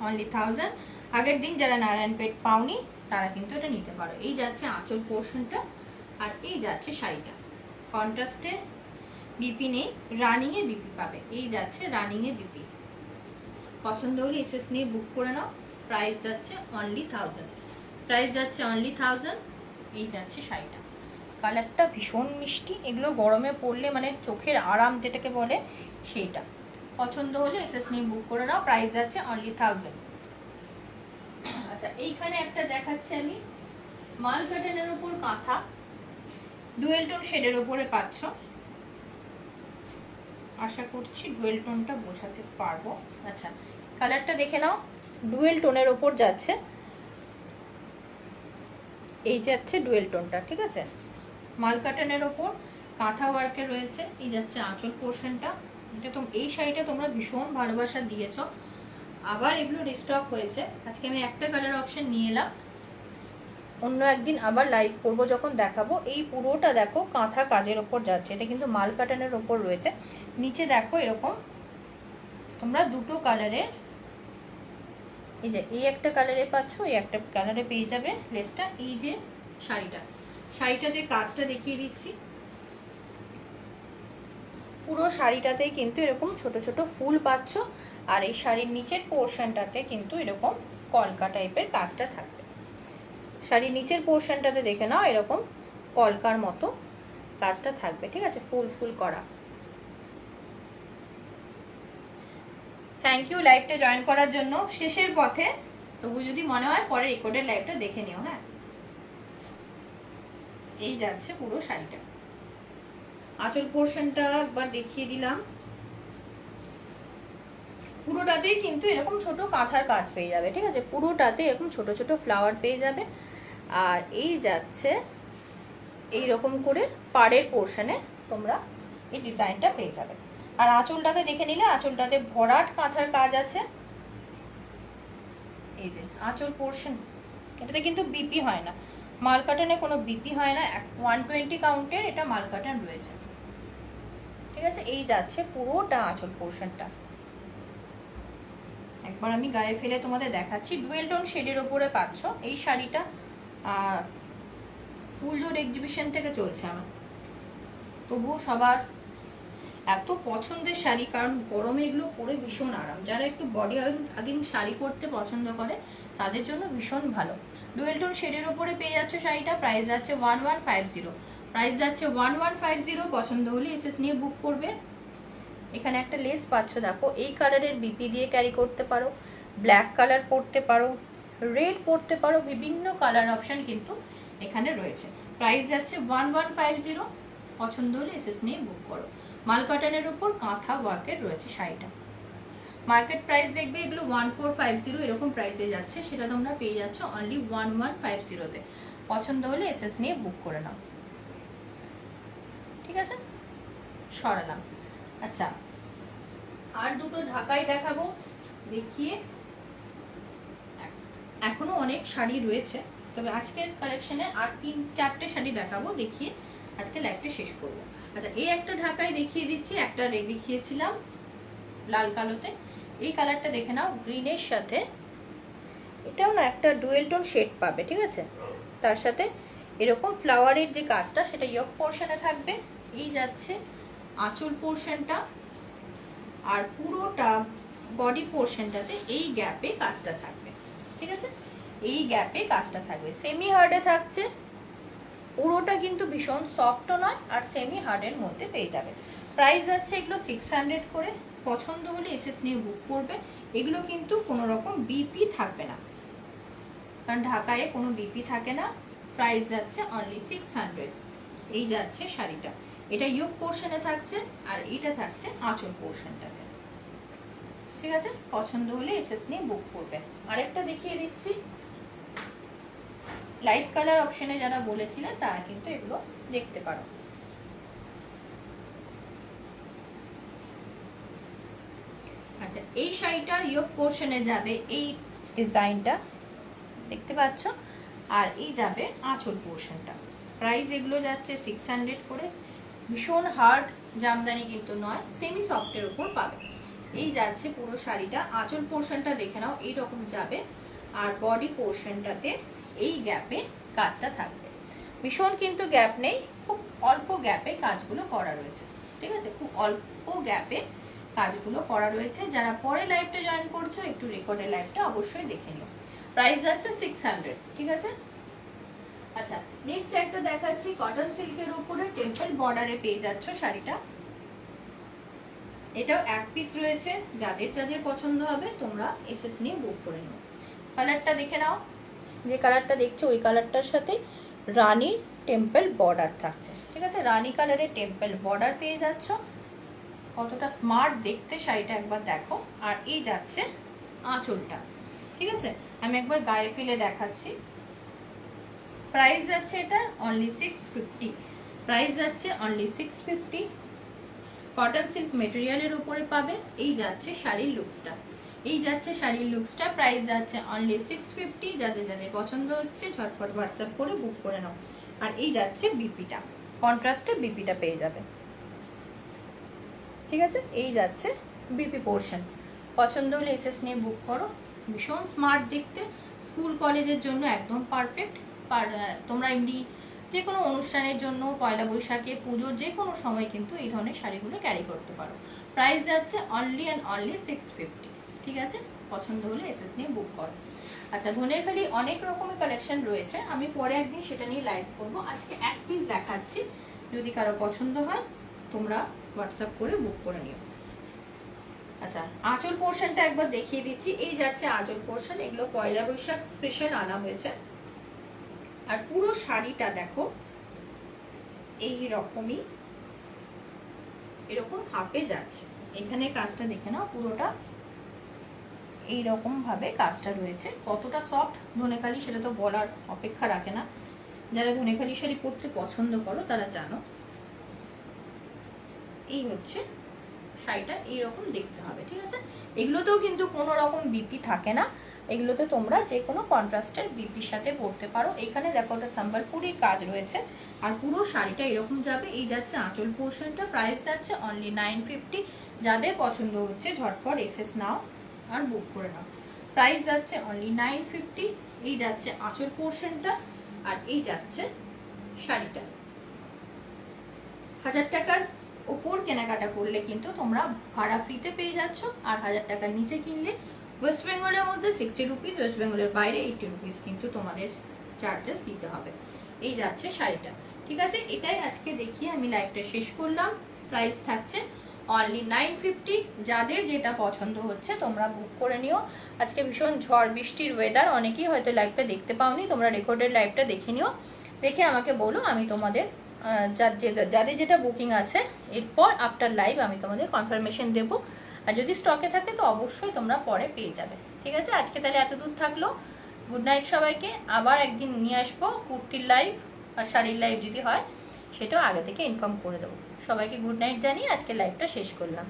অনলি 1000। আগের দিন যারা নারায়ণপেট পাওনি তারা কিন্তু এটা নিতে পারো। এই যাচ্ছে আঁচল পোর্শনটা, আর এই যাচ্ছে শাড়িটা। কন্ট্রাস্টে বিপি নেই, রানিংয়ে বিপি পাবে। এই যাচ্ছে রানিংয়ে বিপি। পছন্দ হলে এসএস নিয়ে বুক করে নাও। প্রাইস যাচ্ছে অনলি 1000। প্রাইস যাচ্ছে অনলি 1000। এই যাচ্ছে শাড়িটা। কালারটা ভীষণ মিষ্টি, এগুলো গরমে পরলে মানে চোখের আরাম যেটাকে বলে সেইটা। পছন্দ হলে এসএস নিয়ে বুক করে নাও, প্রাইস যাচ্ছে অনলি 1000। আচ্ছা এইখানে একটা দেখাচ্ছি আমি, মাল কাটানের উপর কাঁথা, ডুয়েল টোন শেডের উপরে পাচ্ছ। আশা করছি ডুয়েল টোনটা বোঝাতে পারবো। আচ্ছা কালারটা দেখে নাও, ডুয়েল টোনের ওপর যাচ্ছে, এই যাচ্ছে ডুয়েল টোনটা, ঠিক আছে। মাল কাটানের ওপর কাঁথা ওয়ার্কে রয়েছে, এই যাচ্ছে আঁচল পোর্শনটা। এটা তো এই শাড়িটা তোমরা ভীষণ ভালোবাসা দিয়েছ, আবার এগুলো রিস্টক হয়েছে। আজকে আমি একটা কালার অপশন নিয়ে এলাম, অন্য একদিন আবার লাইভ করব যখন দেখাবো। এই পুরোটা দেখো কাঁথা কাজের ওপর যাচ্ছে, এটা কিন্তু মাল কাটানের ওপর রয়েছে। নিচে দেখো এরকম তোমরা দুটো কালারের, এই যে এই একটা কালারে পাচ্ছ, এই একটা কালারে পেয়ে যাবে লেসটা। এই যে শাড়িটাতে কাজটা দেখিয়ে দিচ্ছি, পুরো শাড়িটাতেই কিন্তু এরকম ছোট ছোট ফুল পাচ্ছ, আর এই শাড়ির নিচের পোর্শনটাতে কিন্তু এরকম কলকা টাইপের কাজটা থাকবে। শাড়ির নিচের পোর্শনটাতে দেখে নাও এরকম কলকার মতো কাজটা থাকবে, ঠিক আছে, ফুল ফুল করা। থ্যাংক ইউ লাইভটা জয়েন করার জন্য। শেষের পথে, তবু যদি মনে হয় পরে রেকর্ডের লাইভটা দেখে নিও। হ্যাঁ, এই যাচ্ছে পুরো শাড়িটা। আঁচল পোর্শনটা একবার দেখিয়ে দিলাম, পুরোটাতেই কিন্তু এরকম ছোট কাঁথার কাজ পেয়ে যাবে, ঠিক আছে, পুরোটাতে এরকম ছোট ছোট ফ্লাওয়ার পেয়ে যাবে। আর এই যাচ্ছে এইরকম করে পাড়ের পোর্শনে তোমরা এই ডিজাইনটা পেয়ে যাবে। আর আঁচলটাতে দেখে নিলে আঁচলটাতে ভরাট কাঁথার কাজ আছে, এই যে আঁচল পোর্শন। এটাতে কিন্তু বিপি হয় না, মাল কাটানে কোনো বিপি হয় না, 120 কাউন্টের এটা মাল কাটান রয়েছে, ঠিক আছে। এই যাচ্ছে পুরোটা আঁচল পোর্শনটা। একবার আমি গায়ে ফেলে তোমাদের দেখাচ্ছি। ডুয়েল টোন শেডের ওপরে পাচ্ছ এই শাড়িটা, ফুলজোর এক্সিবিশন থেকে চলছে আমার, তবুও সবার এত পছন্দের শাড়ি, কারণ গরমে এগুলো পরে ভীষণ আরাম। যারা একটু বডি হাগিং শাড়ি পরতে পছন্দ করে তাদের জন্য ভীষণ ভালো। ডুয়েল টোন শেডের ওপরে পেয়ে যাচ্ছে শাড়িটা, প্রাইস যাচ্ছে 1150, প্রাইস যাচ্ছে 1150। পছন্দ হলে এসএস নিয়ে বুক করবে। এখানে একটা লেস পাচ্ছ দেখো, এই কালারের বিপি দিয়ে ক্যারি করতে পারো, ব্ল্যাক কালার পরতে পারো, রেড পরতে পারো, বিভিন্ন কালার অপশন কিন্তু এখানে রয়েছে। প্রাইস যাচ্ছে 1150। পছন্দ হলে এসএস নিয়ে বুক করো। মাল কাটানের উপর কাঁথা ওয়ার্কের রয়েছে শাড়িটা। মার্কেট প্রাইস দেখবে এগুলো 1450 এরকম প্রাইসে যাচ্ছে, সেটা তোমরা পেয়ে যাচ্ছ অনলি 1150-তে। পছন্দ হলে এসএস নিয়ে বুক করে নাও, ঠিক আছে। সরালাম। আচ্ছা আর দুটো ঢাকাই দেখাবো, দেখিয়ে এখনো অনেক শাড়ি রয়েছে, তবে আজকের কালেকশনে আর 3-4টে শাড়ি দেখাবো, দেখিয়ে আজকে লাইভটা শেষ করবো। আচ্ছা এই একটা ঢাকাই দেখিয়ে দিচ্ছি, একটা দেখিয়েছিলাম লাল কালোতে। এই কালারটা দেখে নাও, গ্রিনের সাথে এটাও না একটা ডুয়েল টোন শেড পাবে, ঠিক আছে। তার সাথে এরকম ফ্লাওয়ারের যে কাজটা সেটা ইয়ক পোর্শনে থাকবে। এই যাচ্ছে আঁচল পোর্শনটা, আর পুরোটা বডি পোর্শনটাতে এই গ্যাপে কাজটা থাকবে, ঠিক আছে, এই গ্যাপে কাজটা থাকবে। সেমি হার্ডে থাকছে, পুরোটা কিন্তু ভীষণ সফটও নয়, আর সেমি হার্ডের মধ্যে পেয়ে যাবে। প্রাইস যাচ্ছে এগুলো 600 করে। পছন্দ হলে এসএস নিয়ে বুক করবে। এগুলো কিন্তু কোনো রকম বিপি থাকবে না, কারণ ঢাকায় কোনো বিপি থাকে না। প্রাইস যাচ্ছে অনলি 600। এই যাচ্ছে শাড়িটা, এটা ইয়োক পোর্শনে থাকছে, আর এটা থাকছে আঁচল পোর্শনটাতে, ঠিক আছে। পছন্দ হলে এসএস নিয়ে বুক করবে। আরেকটা দেখিয়ে দিচ্ছি, লাইট কালার অপশনে যারা বলেছিলেন তারা কিন্তু এগুলো দেখতে পারো। আচ্ছা এই শাড়িটার ইয়োক পোর্শনে যাবে এই ডিজাইনটা, দেখতে পাচ্ছ, আর এই যাবে আঁচল পোর্শনটা। প্রাইস এগুলো যাচ্ছে 600 করে। ভীষণ হার্ড জামদানি কিন্তু নয়, সেমি সফটের উপর পাবে। এই যাচ্ছে পুরো শাড়িটা। আঁচল পোর্শনটা দেখে নাও এইরকম যাবে, আর বডি পোর্শনটাতে এই গ্যাপে কাজটা থাকবে। ভীষণ কিন্তু গ্যাপ নেই, খুব অল্প গ্যাপে কাজগুলো করা রয়েছে, ঠিক আছে, খুব অল্প গ্যাপে কাজগুলো করা রয়েছে। যারা পরে লাইভটা জয়েন করছো একটু রেকর্ডের লাইভটা অবশ্যই দেখে নিও। প্রাইস যাচ্ছে 600, ঠিক আছে। আচ্ছা, নেক্সট একটা দেখাচ্ছি কটন সিল্কের উপরে টেম্পল বর্ডারে পেয়ে যাচ্ছ শাড়িটা। এটাও এক পিস রয়েছে, যাদের যাদের পছন্দ হবে তোমরা এসএস নিয়ে বুক করে নাও। কালারটা দেখে নাও, যে কালারটা দেখছো ওই কালারটার সাথে রানীর টেম্পল বর্ডার থাকছে, ঠিক আছে? রানী কালারের টেম্পল বর্ডার পেয়ে যাচ্ছ। কতটা স্মার্ট দেখতে শাড়িটা একবার দেখো। আর এই যাচ্ছে আঁচলটা, ঠিক আছে? আমি একবার গায়ে ফেলে দেখাচ্ছি। প্রাইস যাচ্ছে এটা অনলি 650, প্রাইস যাচ্ছে অনলি 650। কটন সিল্ক মেটেরিয়ালের উপরে পাবে। এই যাচ্ছে শাড়ির লুকসটা, এই যাচ্ছে শাড়ির লুকসটা, প্রাইস যাচ্ছে অনলি 650। যাদের যাদের পছন্দ হচ্ছে ঝটপট হোয়াটসঅ্যাপ করে বুক করে নাও। আর এই যাচ্ছে বিপিটা, কন্ট্রাস্টে বিপিটা পেয়ে যাবে, ঠিক আছে? এই যাচ্ছে বিপি পোর্শন। পছন্দ হলে এসএস নিয়ে বুক করো। ভীষণ স্মার্ট দেখতে, স্কুল কলেজের জন্য একদম পারফেক্ট। তোমরা এমনি যে কোনো অনুষ্ঠানের জন্য, পয়লা বৈশাখে, পুজোর যে কোনো সময় কিন্তু এই ধরনের শাড়িগুলো ক্যারি করতে পারো। প্রাইস যাচ্ছে অনলি অ্যান্ড অনলি 650, ঠিক আছে? পছন্দ হলে এসএস নিয়ে বুক করো। আচ্ছা, ধনেরখালি অনেক রকমের কালেকশন রয়েছে, আমি পরে একদিন সেটা নিয়ে লাইভ করবো। আজকে এক পিস দেখাচ্ছি, যদি কারো পছন্দ হয় তোমরা হোয়াটসঅ্যাপ করে বুক করে নিও। আচ্ছা, আঁচল পোর্শনটা একবার দেখিয়ে দিচ্ছি। এই যাচ্ছে আঁচল পোর্শন, এগুলো পয়লা বৈশাখ স্পেশাল আনা হয়েছে। আর পুরো শাড়িটা দেখো এই রকমই, এরকম হাফে যাচ্ছে। এখানে কাজটা দেখে নাও, পুরোটা এইরকম ভাবে কাজটা রয়েছে। কতটা সফট ধনেখালি সেটা তো বলার অপেক্ষা রাখে না। যারা ধনেখালি শাড়ি পরতে পছন্দ করো তারা জানো। এই হচ্ছে শাড়িটা, এইরকম দেখতে হবে, ঠিক আছে? এগুলোতেও কিন্তু কোনো রকম বিপি থাকে না, এগুলোতে তোমরা যে কোনো কন্ট্রাস্টের বিপির সাথে পরতে পারো। এখানে দেখো একটা সম্বলপুরি কাজ রয়েছে, আর পুরো শাড়িটা এরকম যাবে। এই যাচ্ছে আঁচল পোর্শনটা, প্রাইস যাচ্ছে অনলি 950। যাদের পছন্দ হচ্ছে ঝটপট এসএস নাও আর বুক করে নাও। প্রাইস যাচ্ছে অনলি 950। এই যাচ্ছে আঁচল পোর্শনটা, আর এই যাচ্ছে শাড়িটা। 1000 টাকার ওপর কেনাকাটা করলে কিন্তু তোমরা ভাড়া ফ্রিতে পেয়ে যাচ্ছ। আর 1000 টাকার নিচে কিনলে ওয়েস্ট বেঙ্গলের মধ্যে 60 রুপিস, ওয়েস্ট বেঙ্গলের বাইরে 80 রুপিস কিন্তু তোমাদের চার্জেস দিতে হবে। এই যাচ্ছে শাড়িটা, ঠিক আছে? এটাই আজকে দেখিয়ে আমি লাইভটা শেষ করলাম। প্রাইস থাকছে অনলি 950। যাদের যেটা পছন্দ হচ্ছে তোমরা বুক করে নিও। আজকে ভীষণ ঝড় বৃষ্টির ওয়েদার, অনেকেই হয়তো লাইভটা দেখতে পাওনি, তোমরা রেকর্ডেড লাইভটা দেখে নিও। দেখে আমাকে বলো, আমি তোমাদের যাদের যেটা বুকিং আছে এরপর আফটার লাইভ আমি তোমাদের কনফার্মেশন দেবো। আর যদি স্টকে থাকে তো অবশ্যই তোমরা পরে পেয়ে যাবে, ঠিক আছে? আজকে তাহলে এত দূর থাকলো। গুড নাইট সবাইকে। আবার একদিন নিয়ে আসবো কুর্তির লাইভ আর শাড়ির লাইভ, যদি হয় সেটাও আগে থেকে ইনফর্ম করে দেবো। সবাইকে গুড নাইট জানিয়ে আজকে লাইভটা শেষ করলাম।